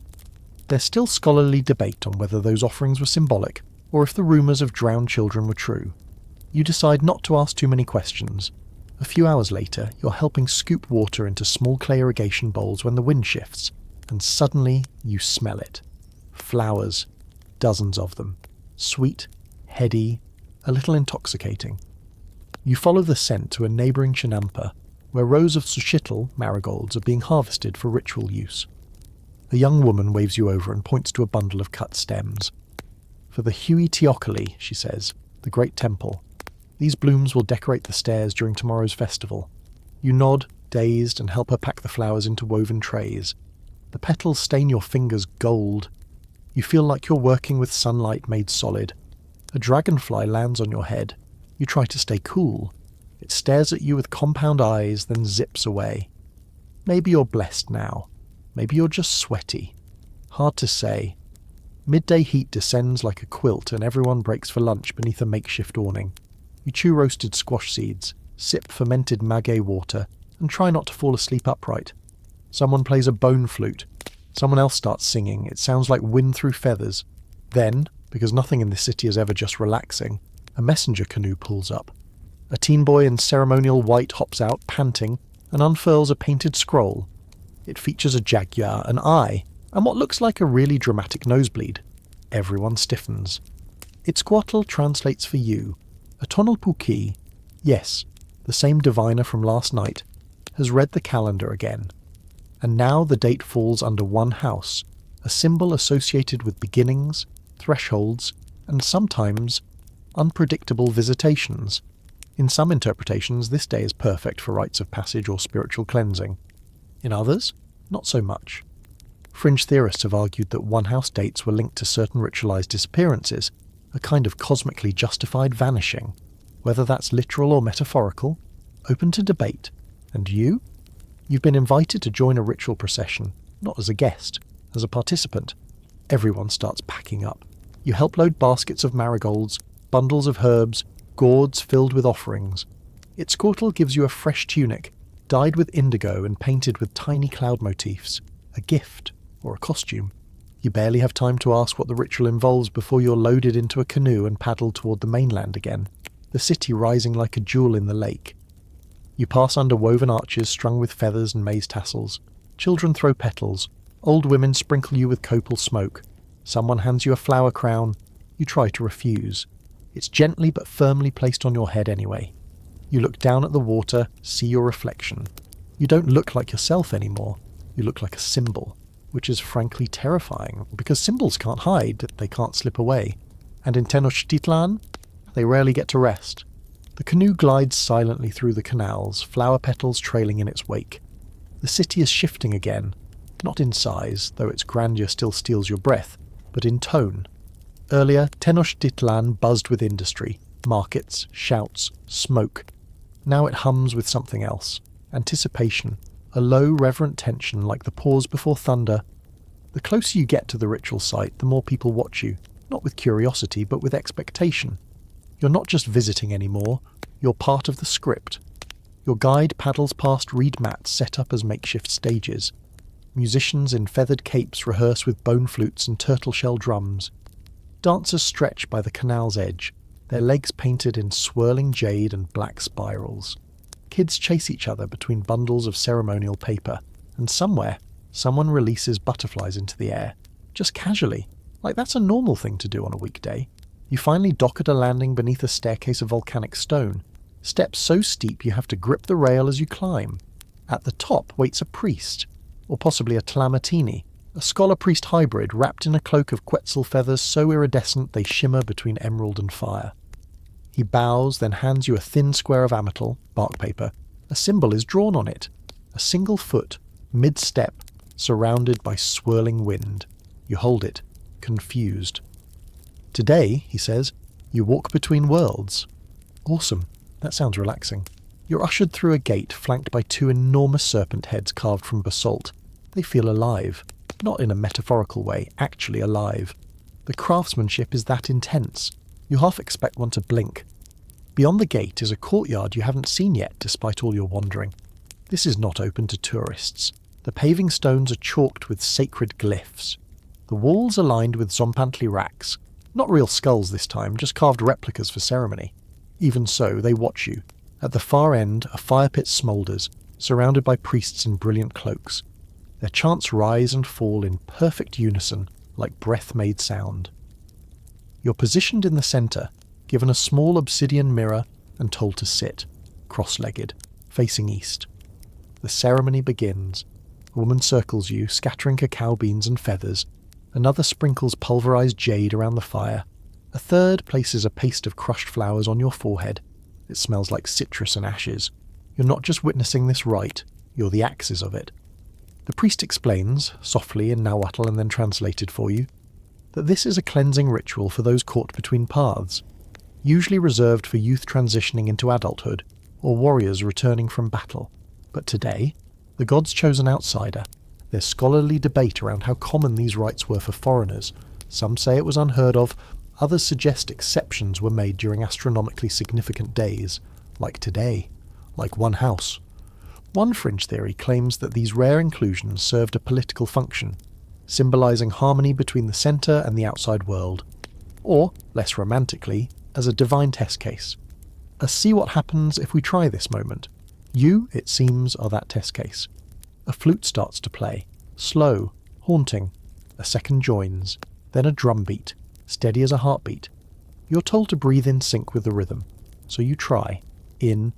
There's still scholarly debate on whether those offerings were symbolic, or if the rumours of drowned children were true. You decide not to ask too many questions. A few hours later, you're helping scoop water into small clay irrigation bowls when the wind shifts, and suddenly you smell it. Flowers. Dozens of them. Sweet, heady, a little intoxicating. You follow the scent to a neighbouring Chinampa, where rows of Xochitl marigolds are being harvested for ritual use. A young woman waves you over and points to a bundle of cut stems. "For the Huey Teocalli," she says, "the great temple. These blooms will decorate the stairs during tomorrow's festival." You nod, dazed, and help her pack the flowers into woven trays. The petals stain your fingers gold. You feel like you're working with sunlight made solid. A dragonfly lands on your head. You try to stay cool. It stares at you with compound eyes, then zips away. Maybe you're blessed now. Maybe you're just sweaty. Hard to say. Midday heat descends like a quilt and everyone breaks for lunch beneath a makeshift awning. You chew roasted squash seeds, sip fermented maguey water, and try not to fall asleep upright. Someone plays a bone flute. Someone else starts singing. It sounds like wind through feathers. Then, because nothing in this city is ever just relaxing, a messenger canoe pulls up. A teen boy in ceremonial white hops out, panting, and unfurls a painted scroll. It features a jaguar, an eye, and what looks like a really dramatic nosebleed. Everyone stiffens. Itzcoatl translates for you. Atonal Puki, yes, the same diviner from last night, has read the calendar again. And now the date falls under one house, a symbol associated with beginnings, thresholds, and sometimes unpredictable visitations. In some interpretations, this day is perfect for rites of passage or spiritual cleansing. In others, not so much. Fringe theorists have argued that one-house dates were linked to certain ritualized disappearances, a kind of cosmically justified vanishing. Whether that's literal or metaphorical, open to debate. And you? You've been invited to join a ritual procession, not as a guest, as a participant. Everyone starts packing up. You help load baskets of marigolds, bundles of herbs, gourds filled with offerings. Itzcoatl gives you a fresh tunic, dyed with indigo and painted with tiny cloud motifs. A gift, or a costume. You barely have time to ask what the ritual involves before you're loaded into a canoe and paddled toward the mainland again, the city rising like a jewel in the lake. You pass under woven arches strung with feathers and maize tassels. Children throw petals. Old women sprinkle you with copal smoke. Someone hands you a flower crown. You try to refuse. It's gently but firmly placed on your head anyway. You look down at the water, see your reflection. You don't look like yourself anymore. You look like a symbol, which is frankly terrifying, because symbols can't hide, they can't slip away. And in Tenochtitlan, they rarely get to rest. The canoe glides silently through the canals, flower petals trailing in its wake. The city is shifting again, not in size, though its grandeur still steals your breath, but in tone. Earlier, Tenochtitlan buzzed with industry, markets, shouts, smoke. Now it hums with something else. Anticipation, a low, reverent tension like the pause before thunder. The closer you get to the ritual site, the more people watch you, not with curiosity, but with expectation. You're not just visiting anymore, you're part of the script. Your guide paddles past reed mats set up as makeshift stages. Musicians in feathered capes rehearse with bone flutes and turtle-shell drums. Dancers stretch by the canal's edge, their legs painted in swirling jade and black spirals. Kids chase each other between bundles of ceremonial paper, and somewhere, someone releases butterflies into the air, just casually, like that's a normal thing to do on a weekday. You finally dock at a landing beneath a staircase of volcanic stone, steps so steep you have to grip the rail as you climb. At the top waits a priest, or possibly a Tlamatini, a scholar-priest hybrid wrapped in a cloak of quetzal feathers so iridescent they shimmer between emerald and fire. He bows, then hands you a thin square of ametal, bark paper. A symbol is drawn on it. A single foot, mid-step, surrounded by swirling wind. You hold it, confused. Today, he says, you walk between worlds. Awesome. That sounds relaxing. You're ushered through a gate flanked by two enormous serpent heads carved from basalt. They feel alive. Not in a metaphorical way, actually alive. The craftsmanship is that intense. You half expect one to blink. Beyond the gate is a courtyard you haven't seen yet, despite all your wandering. This is not open to tourists. The paving stones are chalked with sacred glyphs. The walls are lined with zompantli racks. Not real skulls this time, just carved replicas for ceremony. Even so, they watch you. At the far end, a fire pit smoulders, surrounded by priests in brilliant cloaks. Their chants rise and fall in perfect unison, like breath-made sound. You're positioned in the centre, given a small obsidian mirror and told to sit, cross-legged, facing east. The ceremony begins. A woman circles you, scattering cacao beans and feathers. Another sprinkles pulverized jade around the fire. A third places a paste of crushed flowers on your forehead. It smells like citrus and ashes. You're not just witnessing this rite, you're the axes of it. The priest explains, softly in Nahuatl and then translated for you, that this is a cleansing ritual for those caught between paths, usually reserved for youth transitioning into adulthood, or warriors returning from battle. But today, the gods chose an outsider. There's scholarly debate around how common these rites were for foreigners. Some say it was unheard of, others suggest exceptions were made during astronomically significant days, like today, like one house. One fringe theory claims that these rare inclusions served a political function, symbolising harmony between the centre and the outside world, or, less romantically, as a divine test case. A see what happens if we try this moment. You, it seems, are that test case. A flute starts to play, slow, haunting. A second joins, then a drum beat, steady as a heartbeat. You're told to breathe in sync with the rhythm, so you try. In,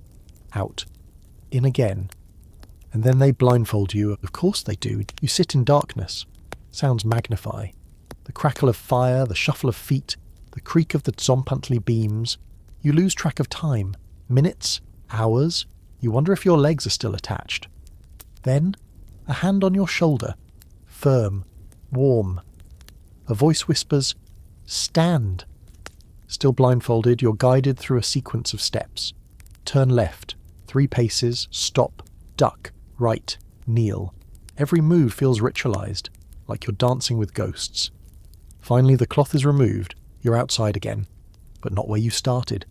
out, in again. And then they blindfold you. Of course they do. You sit in darkness. Sounds magnify. The crackle of fire, the shuffle of feet, the creak of the zompantly beams. You lose track of time. Minutes, hours. You wonder if your legs are still attached. Then, a hand on your shoulder. Firm. Warm. A voice whispers, "Stand." Still blindfolded, you're guided through a sequence of steps. Turn left. 3 paces. Stop. Duck. Right. Kneel. Every move feels ritualized, like you're dancing with ghosts. Finally, the cloth is removed. You're outside again. But not where you started.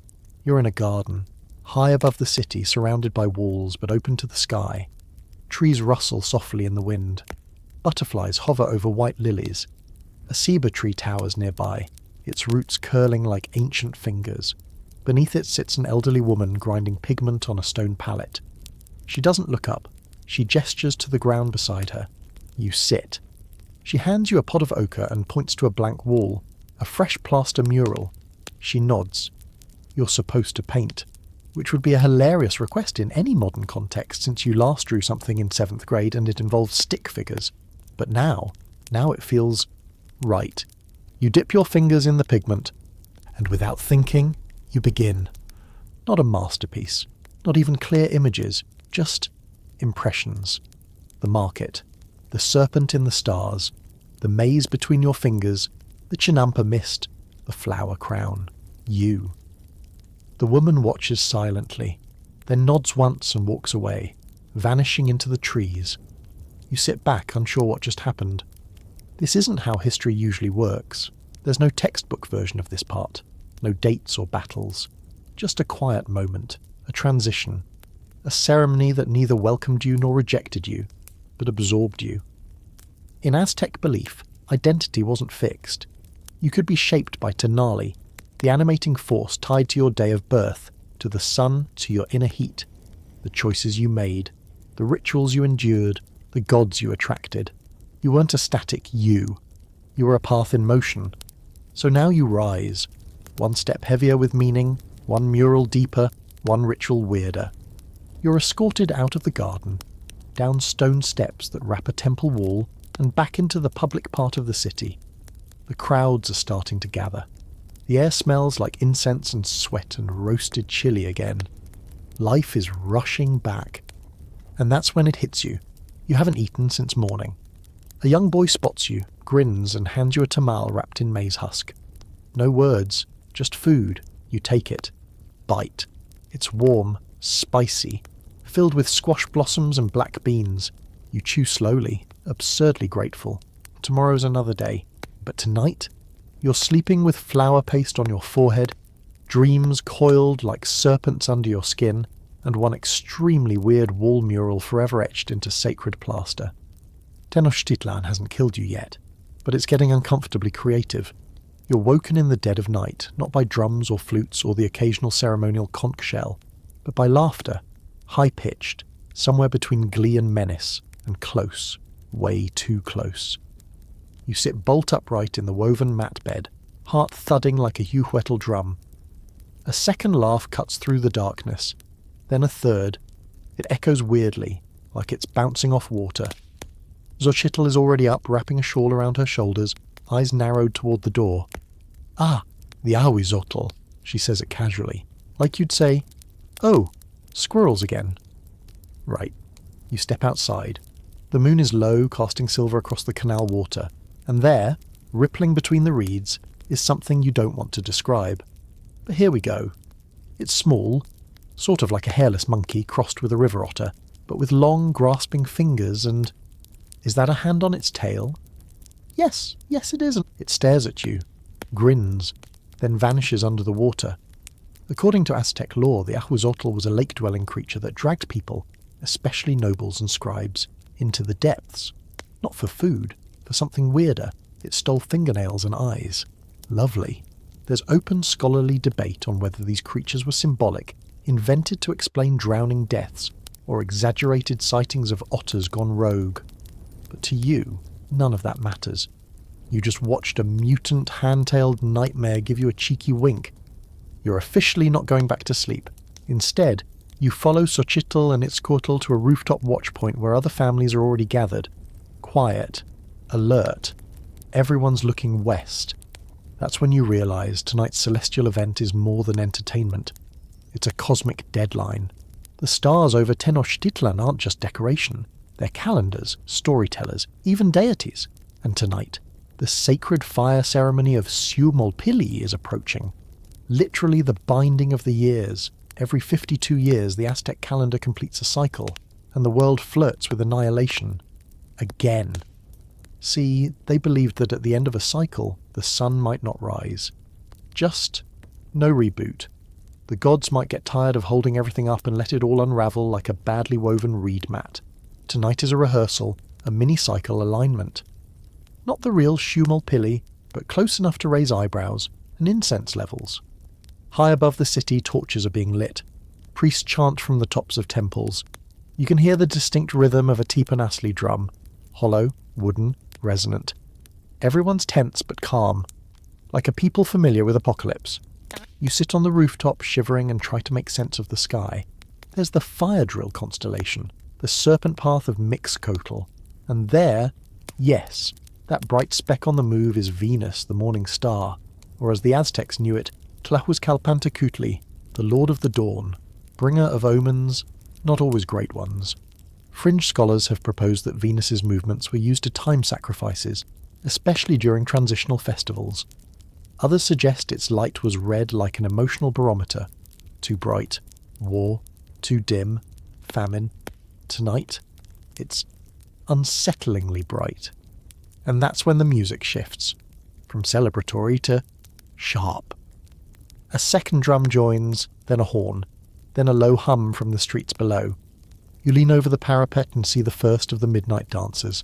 You're in a garden, high above the city, surrounded by walls but open to the sky. Trees rustle softly in the wind. Butterflies hover over white lilies. A ceiba tree towers nearby, its roots curling like ancient fingers. Beneath it sits an elderly woman grinding pigment on a stone pallet. She doesn't look up. She gestures to the ground beside her. You sit. She hands you a pot of ochre and points to a blank wall, a fresh plaster mural. She nods. You're supposed to paint, which would be a hilarious request in any modern context since you last drew something in 7th grade and it involved stick figures. But now it feels right. You dip your fingers in the pigment, and without thinking, you begin. Not a masterpiece, not even clear images, just impressions. The market, the serpent in the stars, the maze between your fingers, the chinampa mist, the flower crown, you. The woman watches silently, then nods once and walks away, vanishing into the trees. You sit back, unsure what just happened. This isn't how history usually works. There's no textbook version of this part, no dates or battles. Just a quiet moment, a transition, a ceremony that neither welcomed you nor rejected you, but absorbed you. In Aztec belief, identity wasn't fixed. You could be shaped by Tenali, the animating force tied to your day of birth, to the sun, to your inner heat, the choices you made, the rituals you endured, the gods you attracted. You weren't a static you. You were a path in motion. So now you rise, one step heavier with meaning, one mural deeper, one ritual weirder. You're escorted out of the garden, down stone steps that wrap a temple wall, and back into the public part of the city. The crowds are starting to gather. The air smells like incense and sweat and roasted chili again. Life is rushing back. And that's when it hits you. You haven't eaten since morning. A young boy spots you, grins, and hands you a tamal wrapped in maize husk. No words, just food. You take it. Bite. It's warm, spicy, filled with squash blossoms and black beans. You chew slowly, absurdly grateful. Tomorrow's another day. But tonight, you're sleeping with flour paste on your forehead, dreams coiled like serpents under your skin, and one extremely weird wall mural forever etched into sacred plaster. Tenochtitlan hasn't killed you yet, but it's getting uncomfortably creative. You're woken in the dead of night, not by drums or flutes or the occasional ceremonial conch shell, but by laughter, high-pitched, somewhere between glee and menace, and close, way too close. You sit bolt upright in the woven mat bed, heart thudding like a Huehuetl drum. A second laugh cuts through the darkness, then a third. It echoes weirdly, like it's bouncing off water. Xochitl is already up, wrapping a shawl around her shoulders, eyes narrowed toward the door. "Ah, the Ahwizotl," she says it casually, like you'd say, "Oh, squirrels again." Right. You step outside. The moon is low, casting silver across the canal water, and there, rippling between the reeds, is something you don't want to describe. But here we go. It's small, sort of like a hairless monkey crossed with a river otter, but with long, grasping fingers and... Is that a hand on its tail? Yes it is. It stares at you, grins, then vanishes under the water. According to Aztec lore, the Ahuizotl was a lake-dwelling creature that dragged people, especially nobles and scribes, into the depths. Not for food, for something weirder. It stole fingernails and eyes. Lovely. There's open scholarly debate on whether these creatures were symbolic, invented to explain drowning deaths, or exaggerated sightings of otters gone rogue. But to you, none of that matters. You just watched a mutant hand-tailed nightmare give you a cheeky wink. You're officially not going back to sleep. Instead, you follow Xochitl and Itzcoatl to a rooftop watchpoint where other families are already gathered. Quiet. Alert. Everyone's looking west. That's when you realise tonight's celestial event is more than entertainment. It's a cosmic deadline. The stars over Tenochtitlan aren't just decoration. They're calendars, storytellers, even deities. And tonight, the sacred fire ceremony of Siumolpili is approaching. Literally the binding of the years. Every 52 years, the Aztec calendar completes a cycle, and the world flirts with annihilation. Again. See, they believed that at the end of a cycle, the sun might not rise. Just no reboot. The gods might get tired of holding everything up and let it all unravel like a badly woven reed mat. Tonight is a rehearsal, a mini-cycle alignment. Not the real Siumolpili, but close enough to raise eyebrows and incense levels. High above the city, torches are being lit. Priests chant from the tops of temples. You can hear the distinct rhythm of a Tipanasli drum. Hollow, wooden, resonant. Everyone's tense but calm, like a people familiar with apocalypse. You sit on the rooftop shivering and try to make sense of the sky. There's the fire drill constellation, the serpent path of Mixcoatl. And there, yes, that bright speck on the move is Venus, the morning star, or as the Aztecs knew it, Tlahuizcalpantecutli, the Lord of the Dawn, bringer of omens, not always great ones. Fringe scholars have proposed that Venus's movements were used to time sacrifices, especially during transitional festivals. Others suggest its light was read like an emotional barometer. Too bright, war, too dim, famine. Tonight, it's unsettlingly bright. And that's when the music shifts, from celebratory to sharp. A second drum joins, then a horn, then a low hum from the streets below. You lean over the parapet and see the first of the midnight dancers.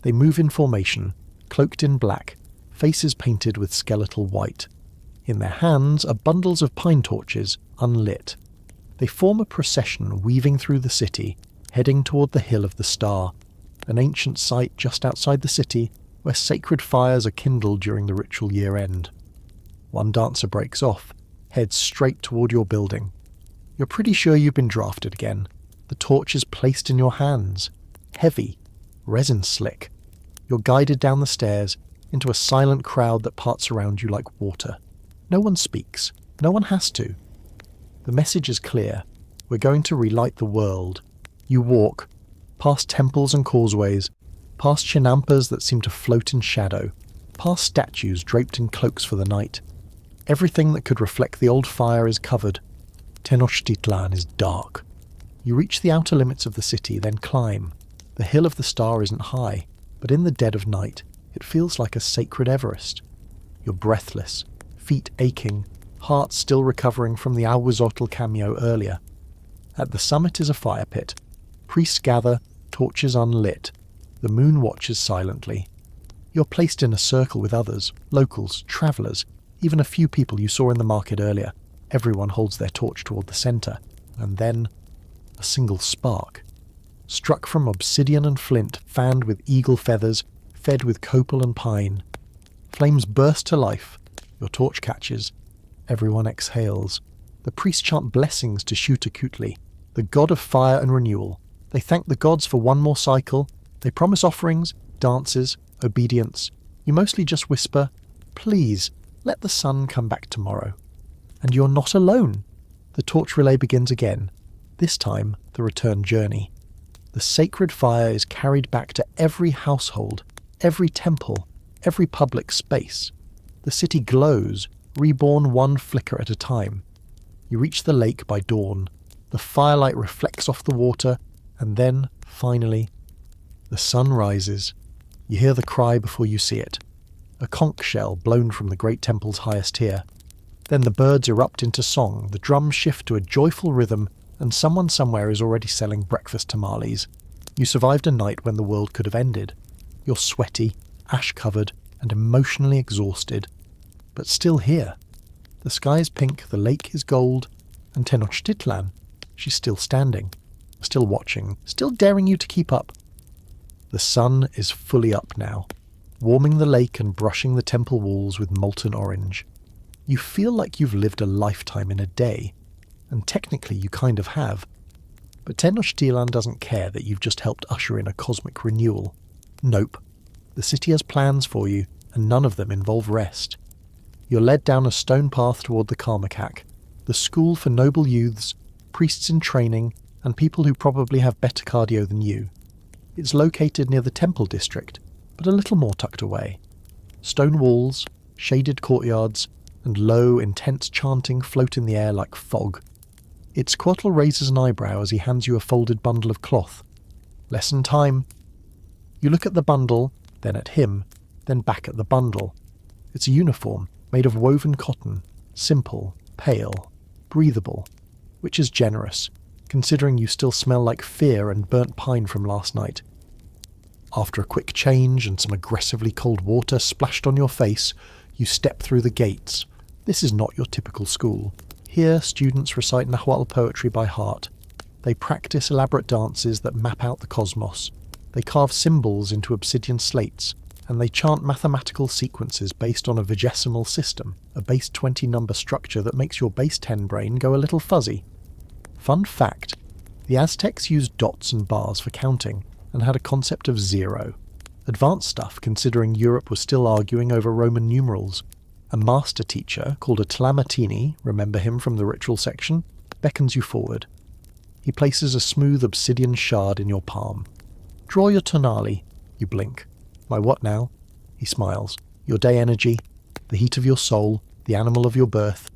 They move in formation, cloaked in black, faces painted with skeletal white. In their hands are bundles of pine torches, unlit. They form a procession weaving through the city, heading toward the Hill of the Star, an ancient site just outside the city where sacred fires are kindled during the ritual year-end. One dancer breaks off, heads straight toward your building. You're pretty sure you've been drafted again. The torch is placed in your hands. Heavy, resin slick. You're guided down the stairs into a silent crowd that parts around you like water. No one speaks. No one has to. The message is clear. We're going to relight the world. You walk, past temples and causeways, past chinampas that seem to float in shadow, past statues draped in cloaks for the night. Everything that could reflect the old fire is covered. Tenochtitlan is dark. You reach the outer limits of the city, then climb. The Hill of the Star isn't high, but in the dead of night, it feels like a sacred Everest. You're breathless, feet aching, heart still recovering from the Ahuizotl cameo earlier. At the summit is a fire pit. Priests gather, torches unlit. The moon watches silently. You're placed in a circle with others, locals, travellers, even a few people you saw in the market earlier. Everyone holds their torch toward the centre, and then a single spark. Struck from obsidian and flint, fanned with eagle feathers, fed with copal and pine. Flames burst to life. Your torch catches. Everyone exhales. The priests chant blessings to Xiuhtacuhtli, the god of fire and renewal. They thank the gods for one more cycle. They promise offerings, dances, obedience. You mostly just whisper, "Please, let the sun come back tomorrow." And you're not alone. The torch relay begins again. This time, the return journey. The sacred fire is carried back to every household, every temple, every public space. The city glows, reborn one flicker at a time. You reach the lake by dawn. The firelight reflects off the water, and then, finally, the sun rises. You hear the cry before you see it. A conch shell blown from the great temple's highest tier. Then the birds erupt into song, the drums shift to a joyful rhythm, and someone somewhere is already selling breakfast tamales. You survived a night when the world could have ended. You're sweaty, ash-covered, and emotionally exhausted, but still here. The sky is pink, the lake is gold, and Tenochtitlan, she's still standing, still watching, still daring you to keep up. The sun is fully up now, warming the lake and brushing the temple walls with molten orange. You feel like you've lived a lifetime in a day, and technically you kind of have. But Tenochtitlan doesn't care that you've just helped usher in a cosmic renewal. Nope. The city has plans for you, and none of them involve rest. You're led down a stone path toward the Karmakak, the school for noble youths, priests in training, and people who probably have better cardio than you. It's located near the temple district, but a little more tucked away. Stone walls, shaded courtyards, and low, intense chanting float in the air like fog. Itzcoatl raises an eyebrow as he hands you a folded bundle of cloth. Lesson time. You look at the bundle, then at him, then back at the bundle. It's a uniform, made of woven cotton, simple, pale, breathable, which is generous, considering you still smell like fear and burnt pine from last night. After a quick change and some aggressively cold water splashed on your face, you step through the gates. This is not your typical school. Here, students recite Nahuatl poetry by heart. They practice elaborate dances that map out the cosmos. They carve symbols into obsidian slates, and they chant mathematical sequences based on a vigesimal system, a base 20 number structure that makes your base 10 brain go a little fuzzy. Fun fact, the Aztecs used dots and bars for counting, and had a concept of zero. Advanced stuff considering Europe was still arguing over Roman numerals. A master teacher called a Tlamatini, remember him from the ritual section, beckons you forward. He places a smooth obsidian shard in your palm. Draw your tonali. You blink. My what now? He smiles. Your day energy, the heat of your soul, the animal of your birth.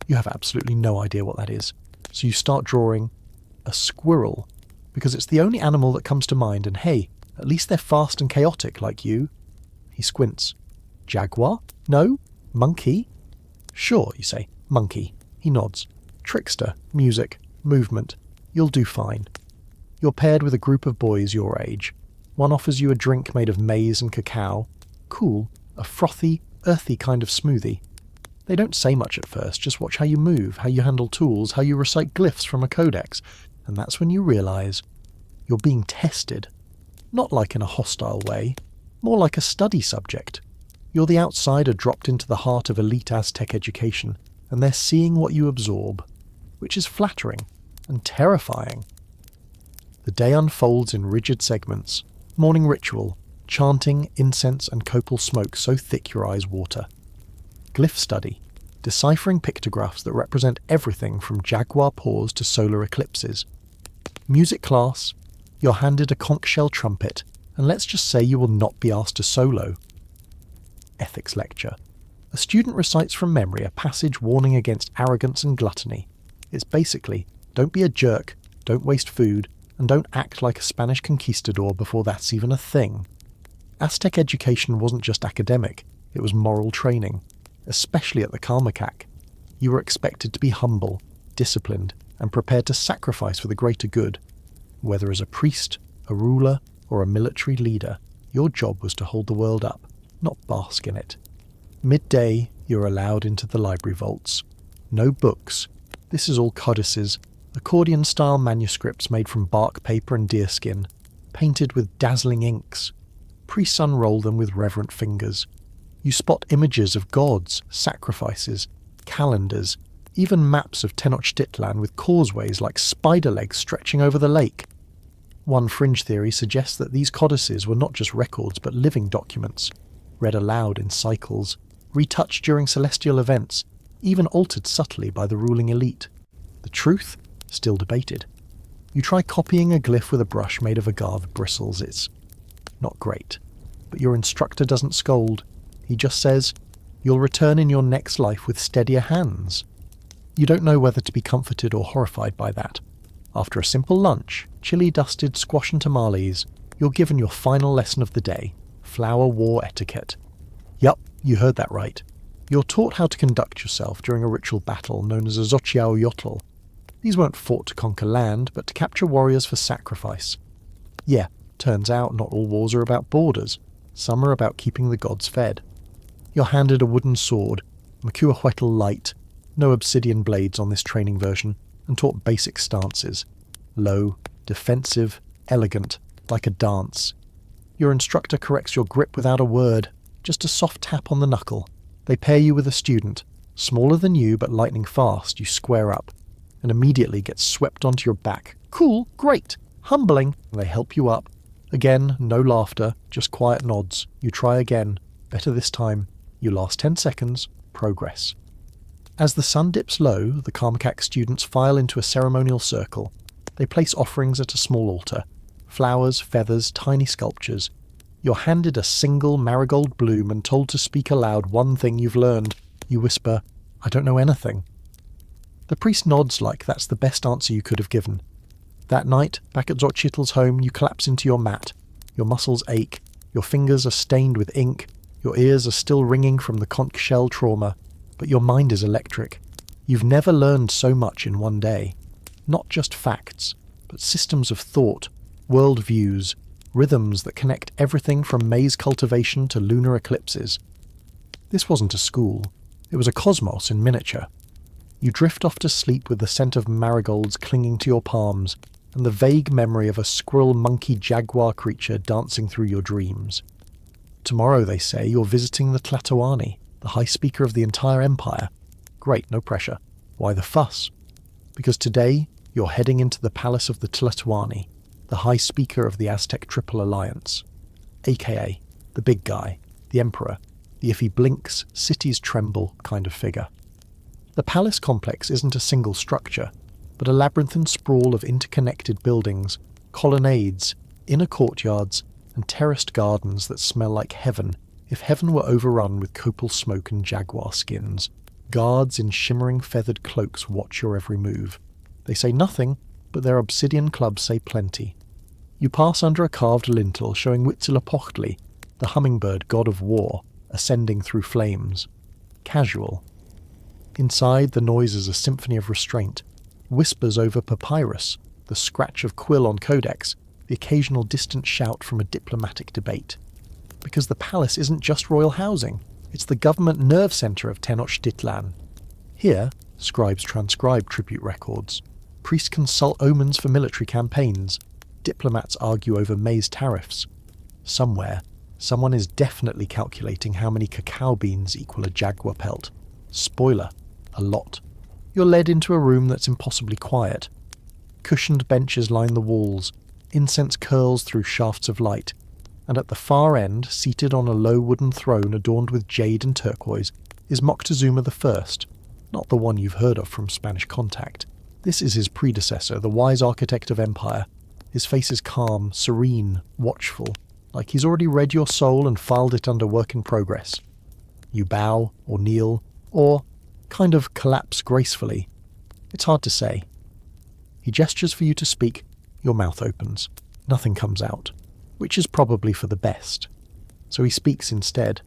You have absolutely no idea what that is. So you start drawing a squirrel, because it's the only animal that comes to mind, and hey, at least they're fast and chaotic like you. He squints. Jaguar? No? Monkey? Sure, you say. Monkey. He nods. Trickster. Music. Movement. You'll do fine. You're paired with a group of boys your age. One offers you a drink made of maize and cacao. Cool. A frothy, earthy kind of smoothie. They don't say much at first, just watch how you move, how you handle tools, how you recite glyphs from a codex, and that's when you realise you're being tested. Not like in a hostile way, more like a study subject. You're the outsider dropped into the heart of elite Aztec education, and they're seeing what you absorb, which is flattering and terrifying. The day unfolds in rigid segments. Morning ritual, chanting, incense and copal smoke so thick your eyes water. Glyph study, deciphering pictographs that represent everything from jaguar paws to solar eclipses. Music class, you're handed a conch shell trumpet, and let's just say you will not be asked to solo. Ethics lecture. A student recites from memory a passage warning against arrogance and gluttony. It's basically, don't be a jerk, don't waste food, and don't act like a Spanish conquistador before that's even a thing. Aztec education wasn't just academic, it was moral training, especially at the Karmakak. You were expected to be humble, disciplined, and prepared to sacrifice for the greater good. Whether as a priest, a ruler, or a military leader, your job was to hold the world up, not bask in it. Midday, you're allowed into the library vaults. No books. This is all codices, accordion-style manuscripts made from bark paper and deerskin, painted with dazzling inks. Priests unroll them with reverent fingers. You spot images of gods, sacrifices, calendars, even maps of Tenochtitlan with causeways like spider legs stretching over the lake. One fringe theory suggests that these codices were not just records but living documents, read aloud in cycles, retouched during celestial events, even altered subtly by the ruling elite. The truth? Still debated. You try copying a glyph with a brush made of agave bristles. It's not great. But your instructor doesn't scold. He just says, you'll return in your next life with steadier hands. You don't know whether to be comforted or horrified by that. After a simple lunch, chili-dusted squash and tamales, you're given your final lesson of the day, flower war etiquette. Yup, you heard that right. You're taught how to conduct yourself during a ritual battle known as a Xochiaoyotl. These weren't fought to conquer land, but to capture warriors for sacrifice. Yeah, turns out not all wars are about borders. Some are about keeping the gods fed. You're handed a wooden sword, Makuahuetl light, no obsidian blades on this training version, and taught basic stances. Low, defensive, elegant, like a dance. Your instructor corrects your grip without a word, just a soft tap on the knuckle. They pair you with a student, smaller than you but lightning fast. You square up, and immediately get swept onto your back. Cool, great, humbling. They help you up. Again, no laughter, just quiet nods. You try again, better this time. You last 10 seconds, progress. As the sun dips low, the Karmakak students file into a ceremonial circle. They place offerings at a small altar. Flowers, feathers, tiny sculptures. You're handed a single marigold bloom and told to speak aloud one thing you've learned. You whisper, "I don't know anything." The priest nods like that's the best answer you could have given. That night, back at Xochitl's home, you collapse into your mat. Your muscles ache. Your fingers are stained with ink. Your ears are still ringing from the conch shell trauma. But your mind is electric. You've never learned so much in one day. Not just facts, but systems of thought, worldviews, rhythms that connect everything from maize cultivation to lunar eclipses. This wasn't a school. It was a cosmos in miniature. You drift off to sleep with the scent of marigolds clinging to your palms and the vague memory of a squirrel-monkey-jaguar creature dancing through your dreams. Tomorrow, they say, you're visiting the Tlatoani, the high speaker of the entire empire. Great, no pressure. Why the fuss? Because today, you're heading into the palace of the Tlatoani, the high speaker of the Aztec Triple Alliance, aka the big guy, the emperor, the if he blinks, cities tremble kind of figure. The palace complex isn't a single structure, but a labyrinthine sprawl of interconnected buildings, colonnades, inner courtyards, and terraced gardens that smell like heaven if heaven were overrun with copal smoke and jaguar skins. Guards in shimmering feathered cloaks watch your every move. They say nothing, but their obsidian clubs say plenty. You pass under a carved lintel showing Huitzilopochtli, the hummingbird god of war, ascending through flames. Casual. Inside, the noise is a symphony of restraint. Whispers over papyrus, the scratch of quill on codex, the occasional distant shout from a diplomatic debate. Because the palace isn't just royal housing, it's the government nerve centre of Tenochtitlan. Here, scribes transcribe tribute records. Priests consult omens for military campaigns. Diplomats argue over maize tariffs. Somewhere, someone is definitely calculating how many cacao beans equal a jaguar pelt. Spoiler, a lot. You're led into a room that's impossibly quiet. Cushioned benches line the walls. Incense curls through shafts of light. And at the far end, seated on a low wooden throne adorned with jade and turquoise, is Moctezuma I, not the one you've heard of from Spanish Contact. This is his predecessor, the wise architect of empire. His face is calm, serene, watchful, like he's already read your soul and filed it under work in progress. You bow, or kneel, or kind of collapse gracefully. It's hard to say. He gestures for you to speak. Your mouth opens. Nothing comes out, which is probably for the best. So he speaks instead.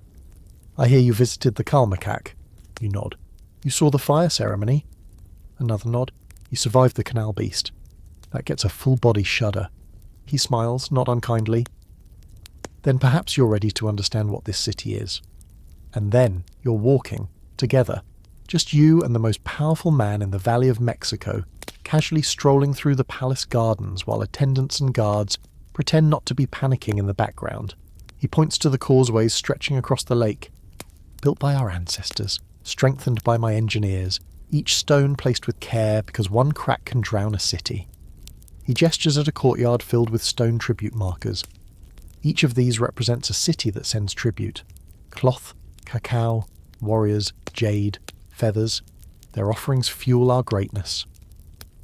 "I hear you visited the Kalmakak." You nod. "You saw the fire ceremony?" Another nod. "You survived the canal beast." That gets a full-body shudder. He smiles, not unkindly. "Then perhaps you're ready to understand what this city is." And then you're walking, together, just you and the most powerful man in the Valley of Mexico, casually strolling through the palace gardens while attendants and guards pretend not to be panicking in the background. He points to the causeways stretching across the lake. "Built by our ancestors, strengthened by my engineers, each stone placed with care because one crack can drown a city." He gestures at a courtyard filled with stone tribute markers. Each of these represents a city that sends tribute. Cloth, cacao, warriors, jade, feathers. Their offerings fuel our greatness.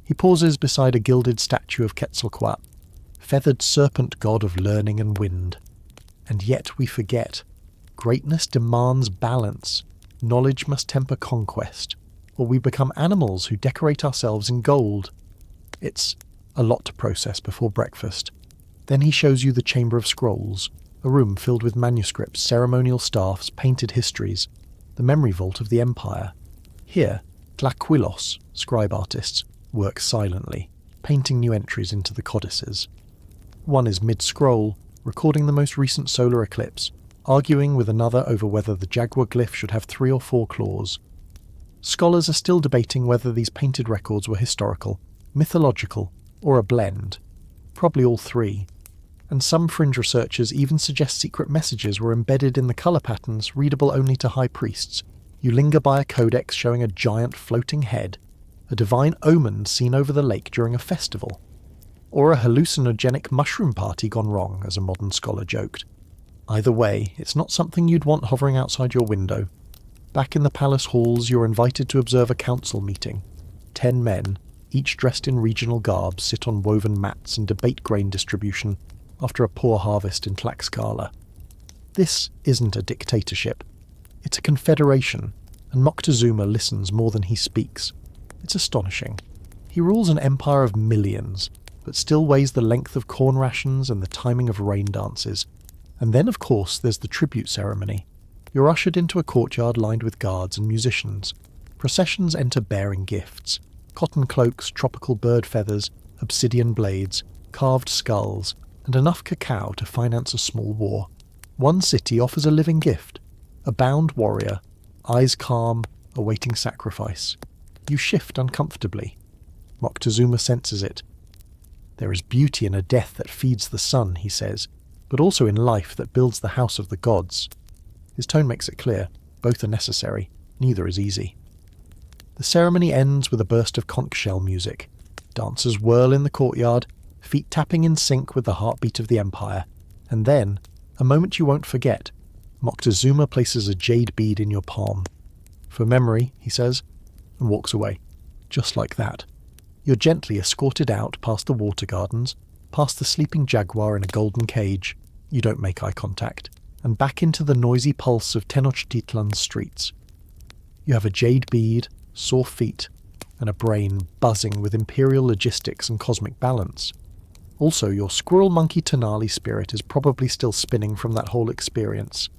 He pauses beside a gilded statue of Quetzalcoatl, feathered serpent god of learning and wind. And yet we forget. Greatness demands balance. Knowledge must temper conquest, or we become animals who decorate ourselves in gold. It's a lot to process before breakfast. Then he shows you the Chamber of Scrolls, a room filled with manuscripts, ceremonial staffs, painted histories, the memory vault of the Empire. Here, Tlaquilos, scribe artists, work silently, painting new entries into the codices. One is mid-scroll, recording the most recent solar eclipse, arguing with another over whether the jaguar glyph should have 3 or 4 claws. Scholars are still debating whether these painted records were historical, mythological, or a blend. Probably all 3. And some fringe researchers even suggest secret messages were embedded in the colour patterns readable only to high priests. You linger by a codex showing a giant floating head, a divine omen seen over the lake during a festival, or a hallucinogenic mushroom party gone wrong, as a modern scholar joked. Either way, it's not something you'd want hovering outside your window. Back in the palace halls, you're invited to observe a council meeting. 10 men, each dressed in regional garb, sit on woven mats and debate grain distribution after a poor harvest in Tlaxcala. This isn't a dictatorship. It's a confederation, and Moctezuma listens more than he speaks. It's astonishing. He rules an empire of millions, but still weighs the length of corn rations and the timing of rain dances. And then, of course, there's the tribute ceremony. You're ushered into a courtyard lined with guards and musicians. Processions enter bearing gifts: cotton cloaks, tropical bird feathers, obsidian blades, carved skulls, and enough cacao to finance a small war. One city offers a living gift: a bound warrior, eyes calm, awaiting sacrifice. You shift uncomfortably. Moctezuma senses it. There is beauty in a death that feeds the sun, he says, but also in life that builds the house of the gods. His tone makes it clear, both are necessary, neither is easy. The ceremony ends with a burst of conch shell music. Dancers whirl in the courtyard, feet tapping in sync with the heartbeat of the empire. And then, a moment you won't forget, Moctezuma places a jade bead in your palm. For memory, he says, and walks away. Just like that. You're gently escorted out past the water gardens, past the sleeping jaguar in a golden cage, you don't make eye contact, and back into the noisy pulse of Tenochtitlan's streets. You have a jade bead, sore feet, and a brain buzzing with imperial logistics and cosmic balance. Also, your squirrel monkey Tenali spirit is probably still spinning from that whole experience.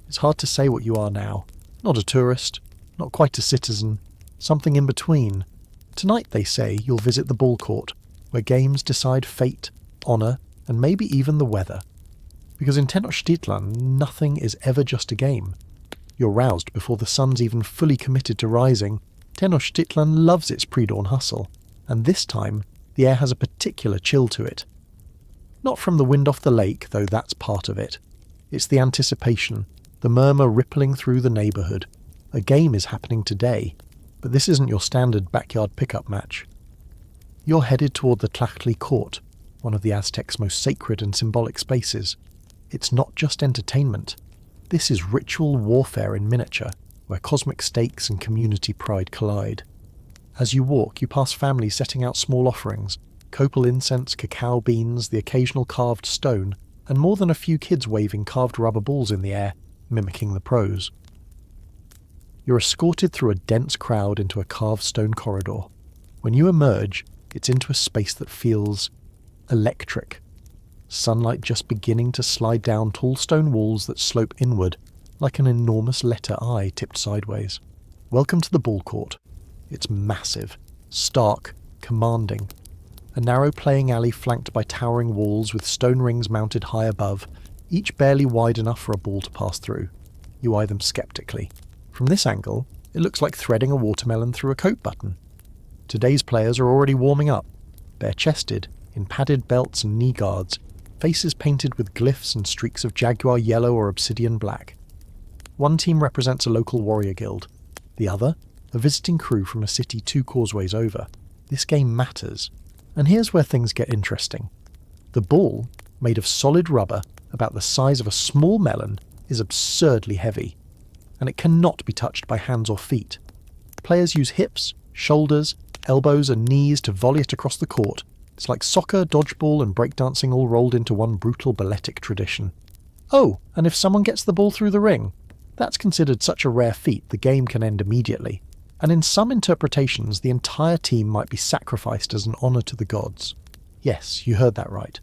It's hard to say what you are now. Not a tourist, not quite a citizen, something in between. Tonight, they say, you'll visit the ball court, where games decide fate, honour, and maybe even the weather. Because in Tenochtitlan, nothing is ever just a game. You're roused before the sun's even fully committed to rising. Tenochtitlan loves its pre-dawn hustle, and this time, the air has a particular chill to it. Not from the wind off the lake, though that's part of it. It's the anticipation, the murmur rippling through the neighbourhood. A game is happening today, but this isn't your standard backyard pickup match. You're headed toward the Tlachtli Court, one of the Aztecs' most sacred and symbolic spaces. It's not just entertainment. This is ritual warfare in miniature, where cosmic stakes and community pride collide. As you walk, you pass families setting out small offerings: copal incense, cacao beans, the occasional carved stone, and more than a few kids waving carved rubber balls in the air, mimicking the pros. You're escorted through a dense crowd into a carved stone corridor. When you emerge, it's into a space that feels electric. Sunlight just beginning to slide down tall stone walls that slope inward, like an enormous letter I tipped sideways. Welcome to the ball court. It's massive, stark, commanding. A narrow playing alley flanked by towering walls with stone rings mounted high above, each barely wide enough for a ball to pass through. You eye them skeptically. From this angle, it looks like threading a watermelon through a coat button. Today's players are already warming up, bare-chested, in padded belts and knee guards, faces painted with glyphs and streaks of jaguar yellow or obsidian black. One team represents a local warrior guild, the other, a visiting crew from a city 2 causeways over. This game matters, and here's where things get interesting. The ball, made of solid rubber about the size of a small melon, is absurdly heavy, and it cannot be touched by hands or feet. Players use hips, shoulders, elbows and knees to volley it across the court. It's like soccer, dodgeball and breakdancing all rolled into one brutal balletic tradition. Oh, and if someone gets the ball through the ring, that's considered such a rare feat the game can end immediately, and in some interpretations the entire team might be sacrificed as an honour to the gods. Yes, you heard that right.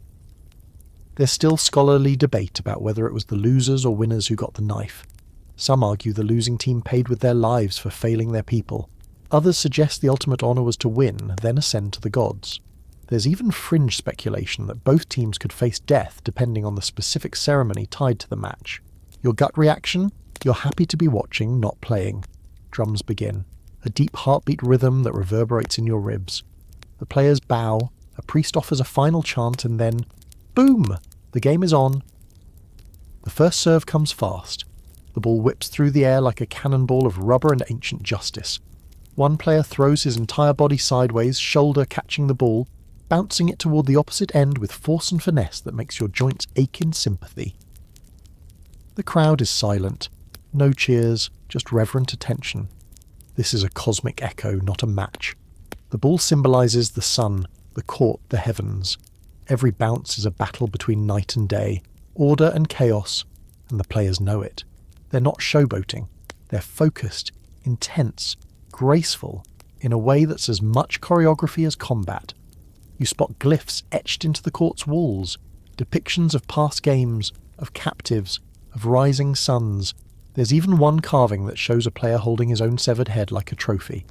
There's still scholarly debate about whether it was the losers or winners who got the knife. Some argue the losing team paid with their lives for failing their people. Others suggest the ultimate honour was to win, then ascend to the gods. There's even fringe speculation that both teams could face death depending on the specific ceremony tied to the match. Your gut reaction? You're happy to be watching, not playing. Drums begin. A deep heartbeat rhythm that reverberates in your ribs. The players bow, a priest offers a final chant, and then, boom! The game is on. The first serve comes fast. The ball whips through the air like a cannonball of rubber and ancient justice. One player throws his entire body sideways, shoulder catching the ball, bouncing it toward the opposite end with force and finesse that makes your joints ache in sympathy. The crowd is silent. No cheers, just reverent attention. This is a cosmic echo, not a match. The ball symbolises the sun, the court, the heavens. Every bounce is a battle between night and day, order and chaos, and the players know it. They're not showboating. They're focused, intense, graceful, in a way that's as much choreography as combat. You spot glyphs etched into the court's walls, depictions of past games, of captives, of rising suns. There's even one carving that shows a player holding his own severed head like a trophy.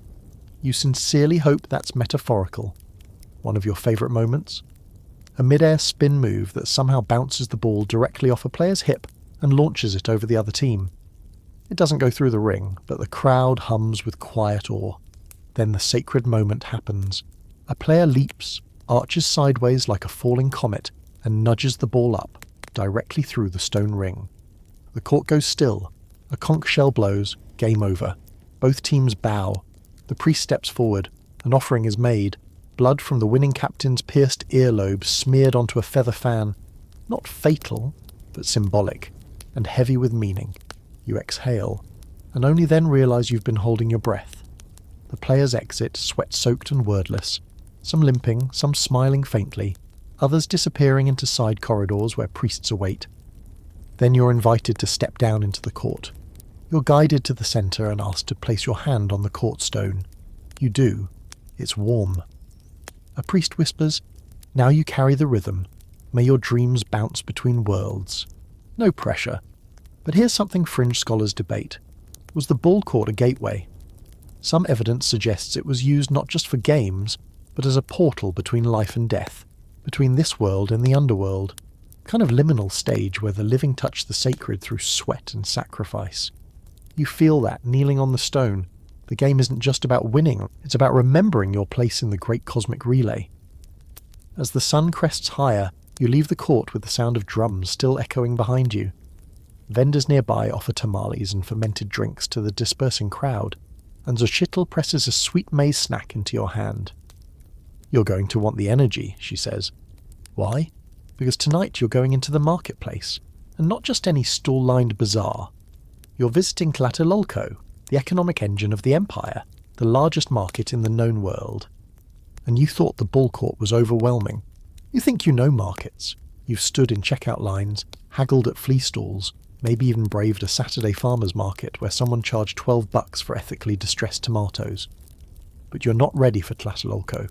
You sincerely hope that's metaphorical. One of your favourite moments? A mid-air spin move that somehow bounces the ball directly off a player's hip and launches it over the other team. It doesn't go through the ring, but the crowd hums with quiet awe. Then the sacred moment happens. A player leaps, arches sideways like a falling comet, and nudges the ball up, directly through the stone ring. The court goes still. A conch shell blows. Game over. Both teams bow. The priest steps forward. An offering is made. Blood from the winning captain's pierced earlobe smeared onto a feather fan. Not fatal, but symbolic, and heavy with meaning. You exhale, and only then realise you've been holding your breath. The players exit, sweat-soaked and wordless. Some limping, some smiling faintly, others disappearing into side corridors where priests await. Then you're invited to step down into the court. You're guided to the centre and asked to place your hand on the court stone. You do. It's warm. A priest whispers, "Now you carry the rhythm. May your dreams bounce between worlds." No pressure. But here's something fringe scholars debate. Was the ball court a gateway? Some evidence suggests it was used not just for games, but as a portal between life and death, between this world and the underworld. Kind of liminal stage where the living touch the sacred through sweat and sacrifice. You feel that kneeling on the stone. The game isn't just about winning, it's about remembering your place in the great cosmic relay. As the sun crests higher, you leave the court with the sound of drums still echoing behind you. Vendors nearby offer tamales and fermented drinks to the dispersing crowd, and Xochitl presses a sweet maize snack into your hand. "You're going to want the energy," she says. "Why?" "Because tonight you're going into the marketplace, and not just any stall-lined bazaar. You're visiting Tlatelolco, the economic engine of the empire, the largest market in the known world. And you thought the ball court was overwhelming. You think you know markets. You've stood in checkout lines, haggled at flea stalls, maybe even braved a Saturday farmer's market where someone charged $12 for ethically distressed tomatoes. But you're not ready for Tlatelolco.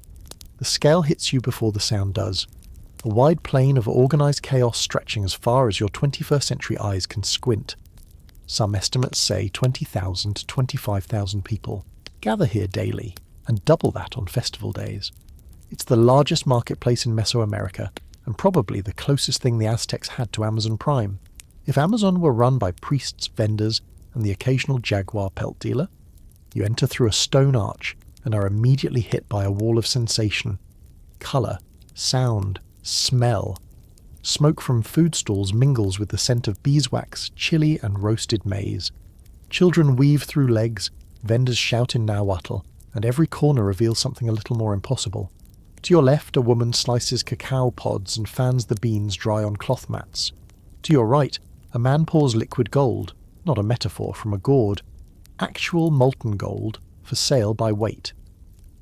The scale hits you before the sound does. A wide plain of organised chaos stretching as far as your 21st century eyes can squint. Some estimates say 20,000 to 25,000 people gather here daily, and double that on festival days. It's the largest marketplace in Mesoamerica, and probably the closest thing the Aztecs had to Amazon Prime. If Amazon were run by priests, vendors, and the occasional jaguar pelt dealer, you enter through a stone arch and are immediately hit by a wall of sensation. Colour, sound, smell. Smoke from food stalls mingles with the scent of beeswax, chili, and roasted maize. Children weave through legs, vendors shout in Nahuatl, and every corner reveals something a little more impossible. To your left, a woman slices cacao pods and fans the beans dry on cloth mats. To your right, a man pours liquid gold, not a metaphor from a gourd, actual molten gold, for sale by weight.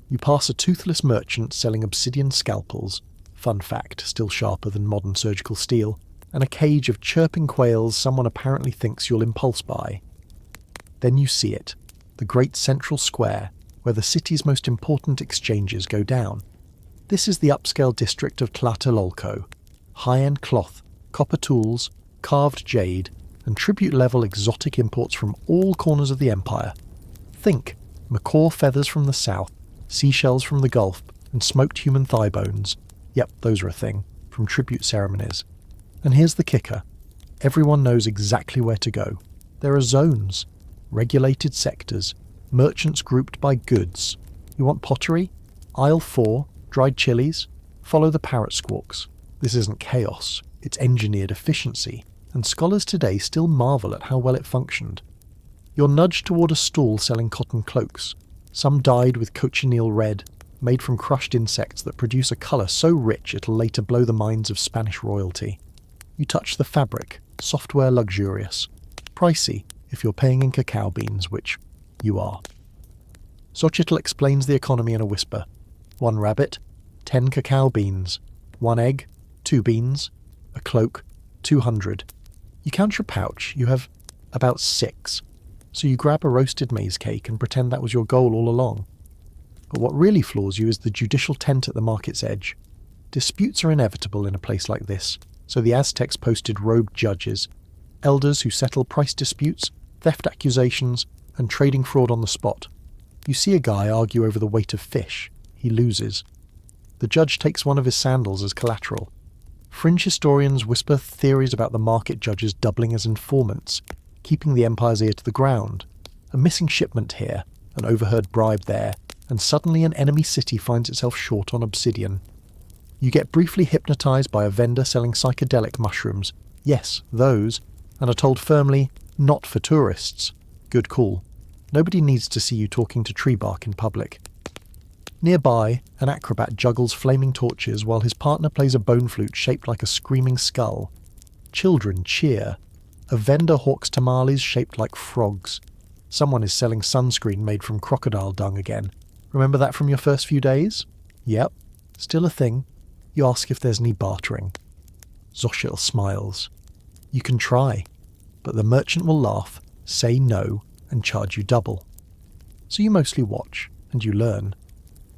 You pass a toothless merchant selling obsidian scalpels, fun fact, still sharper than modern surgical steel, and a cage of chirping quails someone apparently thinks you'll impulse buy. Then you see it, the great central square, where the city's most important exchanges go down. This is the upscale district of Tlatelolco. High-end cloth, copper tools, carved jade, and tribute-level exotic imports from all corners of the empire. Think, Macaw feathers from the south, seashells from the Gulf, and smoked human thigh bones. Yep, those are a thing, from tribute ceremonies. And here's the kicker. Everyone knows exactly where to go. There are zones, regulated sectors, merchants grouped by goods. You want pottery? Aisle 4, dried chilies? Follow the parrot squawks. This isn't chaos, it's engineered efficiency, and scholars today still marvel at how well it functioned. You're nudged toward a stall selling cotton cloaks, some dyed with cochineal red, made from crushed insects that produce a colour so rich it'll later blow the minds of Spanish royalty. You touch the fabric, software luxurious. Pricey, if you're paying in cacao beans, which you are. Xochitl explains the economy in a whisper. 1 rabbit, 10 cacao beans. 1 egg, 2 beans. A cloak, 200. You count your pouch, you have about 6. So you grab a roasted maize cake and pretend that was your goal all along. But what really floors you is the judicial tent at the market's edge. Disputes are inevitable in a place like this, so the Aztecs posted robed judges, elders who settle price disputes, theft accusations, and trading fraud on the spot. You see a guy argue over the weight of fish. He loses. The judge takes one of his sandals as collateral. Fringe historians whisper theories about the market judges doubling as informants, keeping the empire's ear to the ground. A missing shipment here, an overheard bribe there, and suddenly an enemy city finds itself short on obsidian. You get briefly hypnotized by a vendor selling psychedelic mushrooms. Yes, those, and are told firmly, not for tourists. Good call. Nobody needs to see you talking to tree bark in public. Nearby, an acrobat juggles flaming torches while his partner plays a bone flute shaped like a screaming skull. Children cheer. A vendor hawks tamales shaped like frogs. Someone is selling sunscreen made from crocodile dung again. Remember that from your first few days? Yep. Still a thing. You ask if there's any bartering. Xochitl smiles. You can try, but the merchant will laugh, say no, and charge you double. So you mostly watch, and you learn.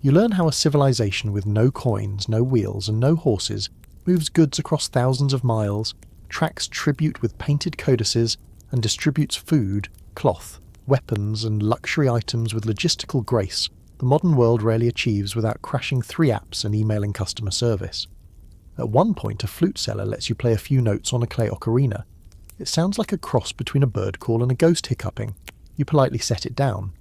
You learn how a civilization with no coins, no wheels, and no horses moves goods across thousands of miles, tracks tribute with painted codices, and distributes food, cloth, weapons, and luxury items with logistical grace the modern world rarely achieves without crashing 3 apps and emailing customer service. At one point, a flute seller lets you play a few notes on a clay ocarina. It sounds like a cross between a bird call and a ghost hiccuping. You politely set it down.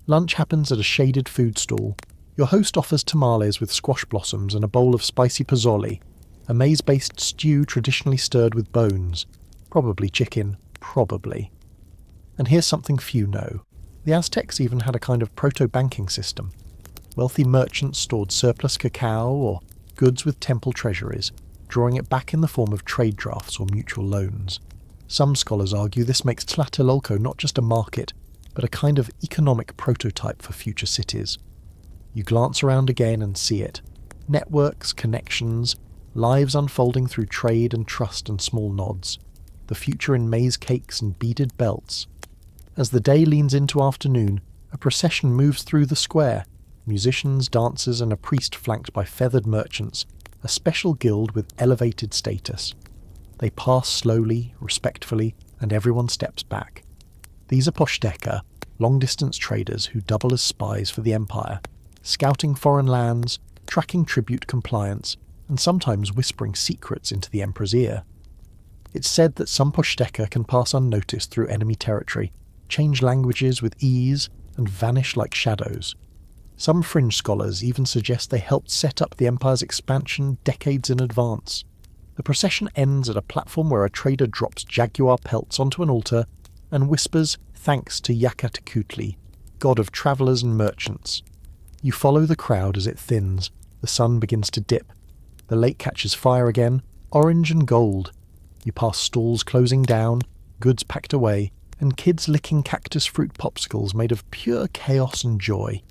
Lunch happens at a shaded food stall. Your host offers tamales with squash blossoms and a bowl of spicy pozole, a maize-based stew traditionally stirred with bones. Probably chicken, probably. And here's something few know. The Aztecs even had a kind of proto-banking system. Wealthy merchants stored surplus cacao or goods with temple treasuries, drawing it back in the form of trade drafts or mutual loans. Some scholars argue this makes Tlatelolco not just a market, but a kind of economic prototype for future cities. You glance around again and see it. Networks, connections, lives unfolding through trade and trust and small nods. The future in maize cakes and beaded belts. As the day leans into afternoon, a procession moves through the square. Musicians, dancers, and a priest flanked by feathered merchants, a special guild with elevated status. They pass slowly, respectfully, and everyone steps back. These are Poshteka, long-distance traders who double as spies for the Empire, scouting foreign lands, tracking tribute compliance, and sometimes whispering secrets into the Emperor's ear. It's said that some Poshteka can pass unnoticed through enemy territory, change languages with ease, and vanish like shadows. Some fringe scholars even suggest they helped set up the Empire's expansion decades in advance. The procession ends at a platform where a trader drops jaguar pelts onto an altar and whispers thanks to Yacatekutli, god of travellers and merchants. You follow the crowd as it thins. The sun begins to dip. The lake catches fire again, orange and gold. You pass stalls closing down, goods packed away, and kids licking cactus fruit popsicles made of pure chaos and joy.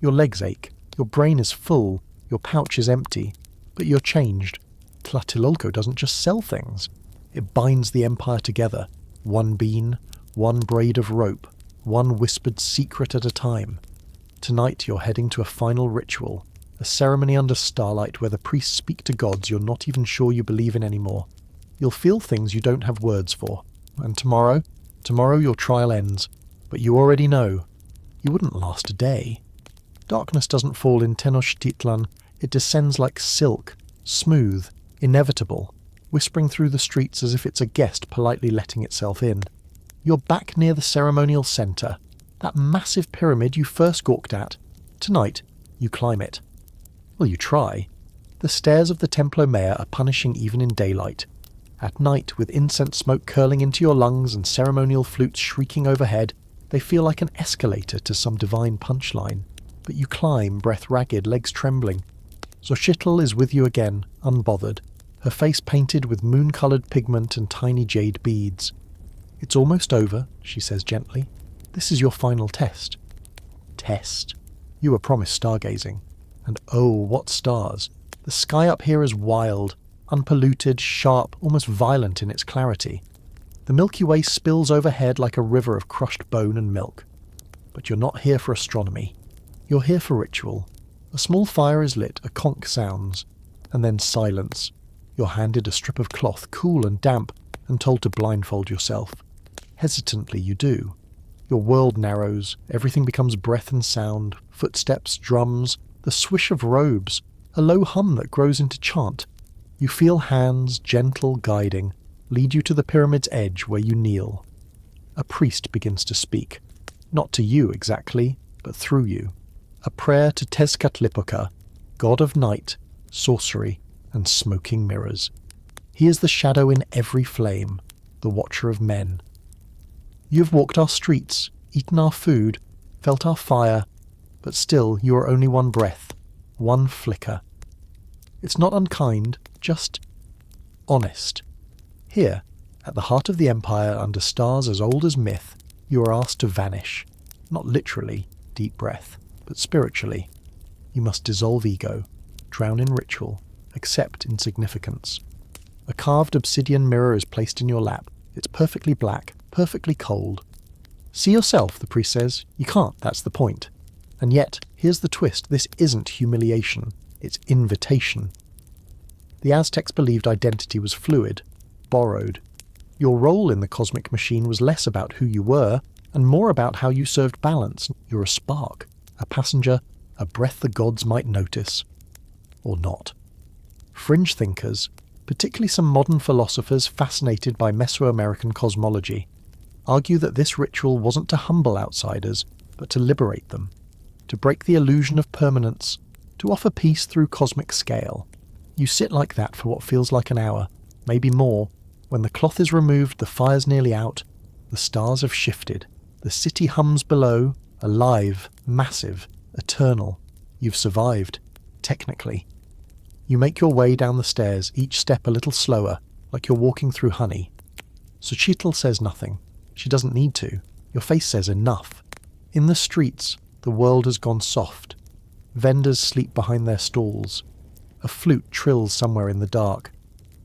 Your legs ache, your brain is full, your pouch is empty, but you're changed. Tlatelolco doesn't just sell things. It binds the Empire together, one bean, one braid of rope, one whispered secret at a time. Tonight you're heading to a final ritual, a ceremony under starlight where the priests speak to gods you're not even sure you believe in anymore. You'll feel things you don't have words for. And tomorrow your trial ends. But you already know. you wouldn't last a day. Darkness doesn't fall in Tenochtitlan, it descends like silk, smooth, inevitable, whispering through the streets as if it's a guest politely letting itself in. You're back near the ceremonial centre, that massive pyramid you first gawked at. Tonight, you climb it. Well, you try. The stairs of the Templo Mayor are punishing even in daylight. At night, with incense smoke curling into your lungs and ceremonial flutes shrieking overhead, they feel like an escalator to some divine punchline. But you climb, breath ragged, legs trembling. Xochitl is with you again, unbothered, her face painted with moon-coloured pigment and tiny jade beads. "It's almost over," she says gently. "This is your final test." Test? You were promised stargazing. And oh, what stars! The sky up here is wild, unpolluted, sharp, almost violent in its clarity. The Milky Way spills overhead like a river of crushed bone and milk. But you're not here for astronomy. You're here for ritual. A small fire is lit, a conch sounds, and then silence. You're handed a strip of cloth, cool and damp, and told to blindfold yourself. Hesitantly you do. Your world narrows, everything becomes breath and sound, footsteps, drums, the swish of robes, a low hum that grows into chant. You feel hands, gentle, guiding, lead you to the pyramid's edge where you kneel. A priest begins to speak. Not to you exactly, but through you. A prayer to Tezcatlipoca, god of night, sorcery, and smoking mirrors. He is the shadow in every flame, the watcher of men. You have walked our streets, eaten our food, felt our fire, but still you are only one breath, one flicker. It's not unkind, just honest. Here, at the heart of the Empire, under stars as old as myth, you are asked to vanish. Not literally, deep breath, but spiritually. You must dissolve ego, drown in ritual, accept insignificance. A carved obsidian mirror is placed in your lap. It's perfectly black, perfectly cold. See yourself, the priest says. You can't, that's the point. And yet, here's the twist. This isn't humiliation. It's invitation. The Aztecs believed identity was fluid, borrowed. Your role in the cosmic machine was less about who you were, and more about how you served balance. You're a spark, a passenger, a breath the gods might notice. Or not. Fringe thinkers, particularly some modern philosophers fascinated by Mesoamerican cosmology, argue that this ritual wasn't to humble outsiders, but to liberate them, to break the illusion of permanence, to offer peace through cosmic scale. You sit like that for what feels like an hour, maybe more. When the cloth is removed, the fire's nearly out, the stars have shifted, the city hums below, alive, massive, eternal. You've survived, technically. You make your way down the stairs, each step a little slower, like you're walking through honey. Xochitl says nothing. She doesn't need to. Your face says enough. In the streets, the world has gone soft. Vendors sleep behind their stalls. A flute trills somewhere in the dark.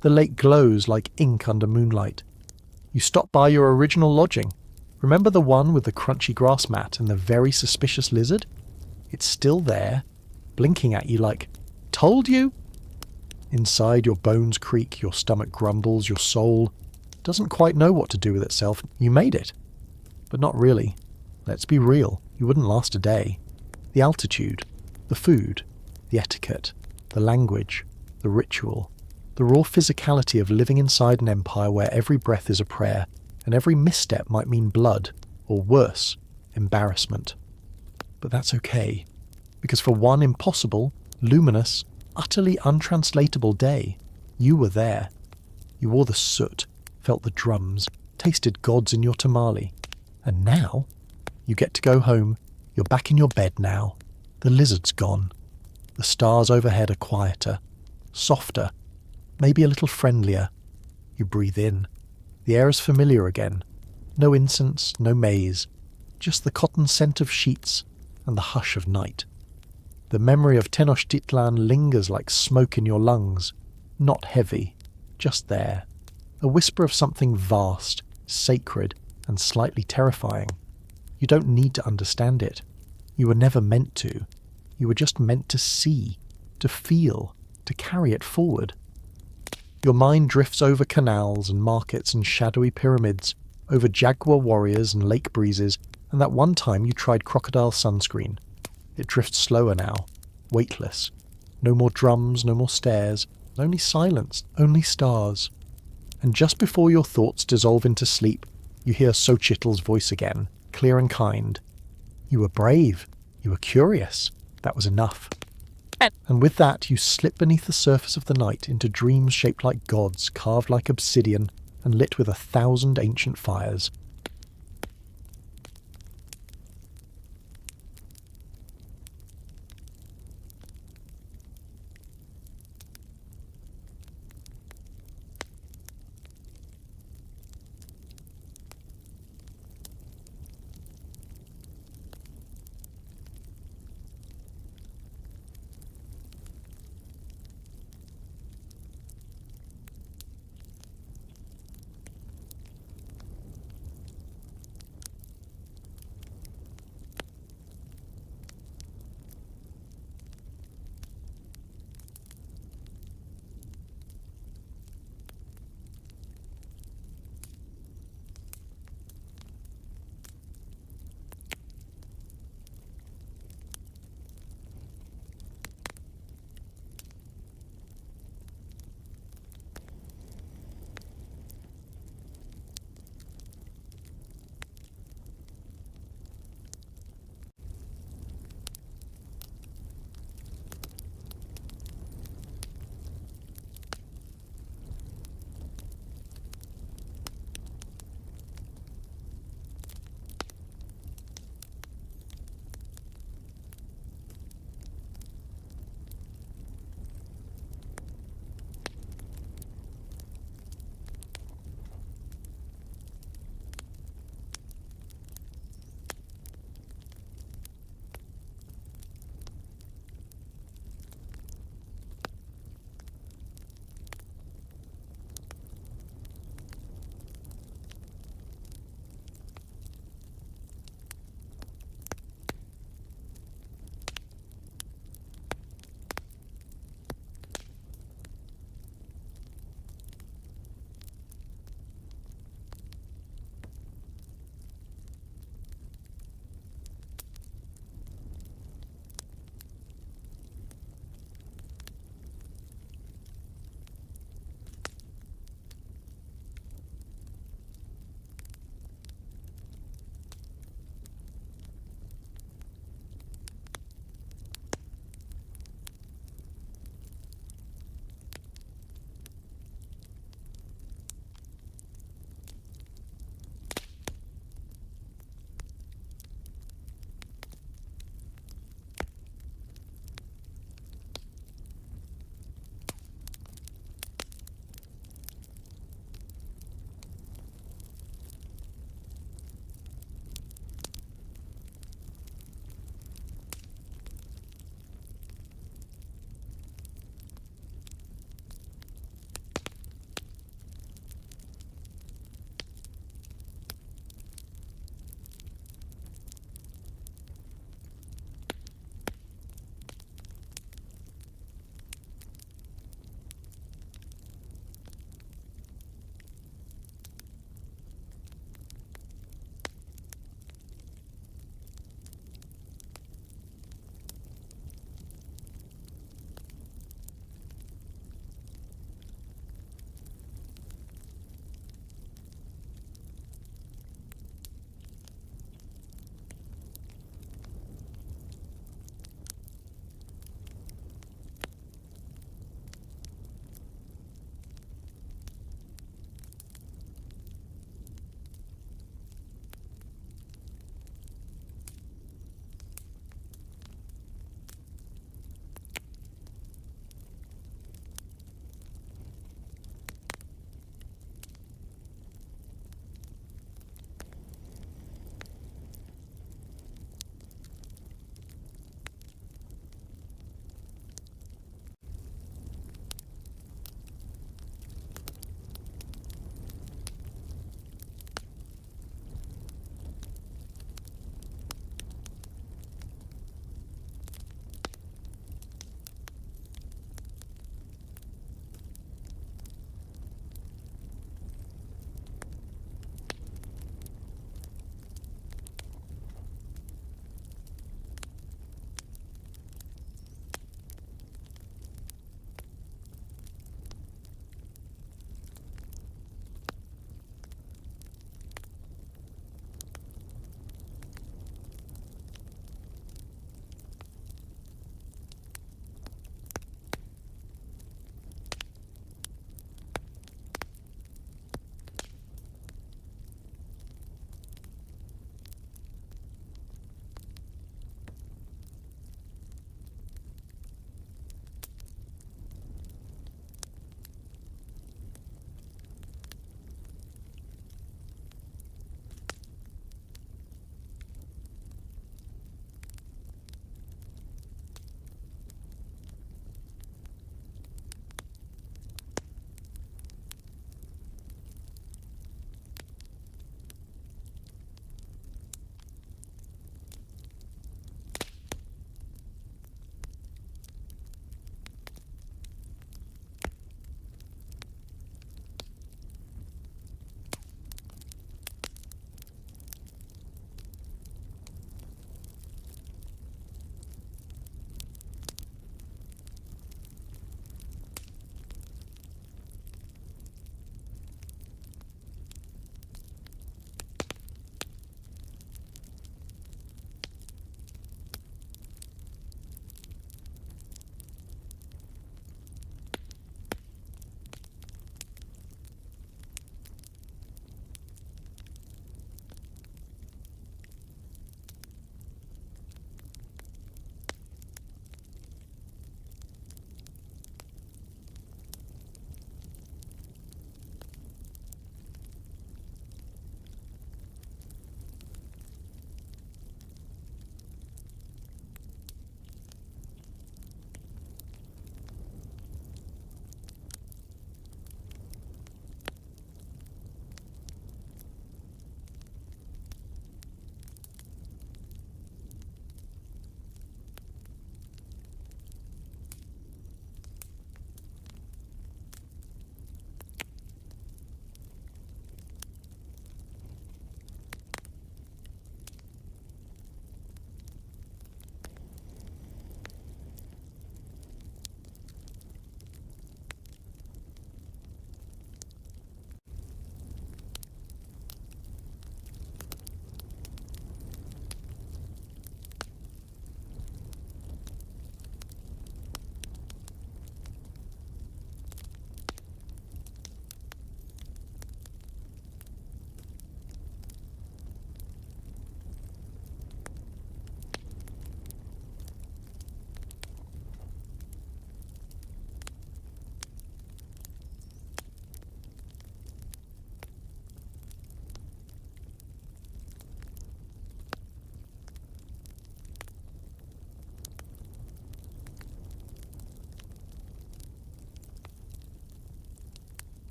The lake glows like ink under moonlight. You stop by your original lodging. Remember the one with the crunchy grass mat and the very suspicious lizard? It's still there, blinking at you like, "Told you?" Inside, your bones creak, your stomach grumbles, your soul doesn't quite know what to do with itself. You made it. But not really. Let's be real. You wouldn't last a day. The altitude, the food, the etiquette, the language, the ritual, the raw physicality of living inside an empire where every breath is a prayer, and every misstep might mean blood, or worse, embarrassment. But that's okay, because for one impossible, luminous, utterly untranslatable day, you were there. You wore the soot, felt the drums, tasted gods in your tamale. And now, you get to go home. You're back in your bed now. The lizard's gone. The stars overhead are quieter, softer, maybe a little friendlier. You breathe in. The air is familiar again. No incense, no maize, just the cotton scent of sheets and the hush of night. The memory of Tenochtitlan lingers like smoke in your lungs, not heavy, just there. A whisper of something vast, sacred, and slightly terrifying. You don't need to understand it. You were never meant to. You were just meant to see, to feel, to carry it forward. Your mind drifts over canals and markets and shadowy pyramids, over jaguar warriors and lake breezes, And that one time you tried crocodile sunscreen. It drifts slower now, weightless. No more drums, no more stairs, only silence, only stars. And just before your thoughts dissolve into sleep, you hear Xochitl's voice again, clear and kind. You were brave. You were curious. That was enough. And with that, you slip beneath the surface of the night into dreams shaped like gods, carved like obsidian, and lit with 1,000 ancient fires.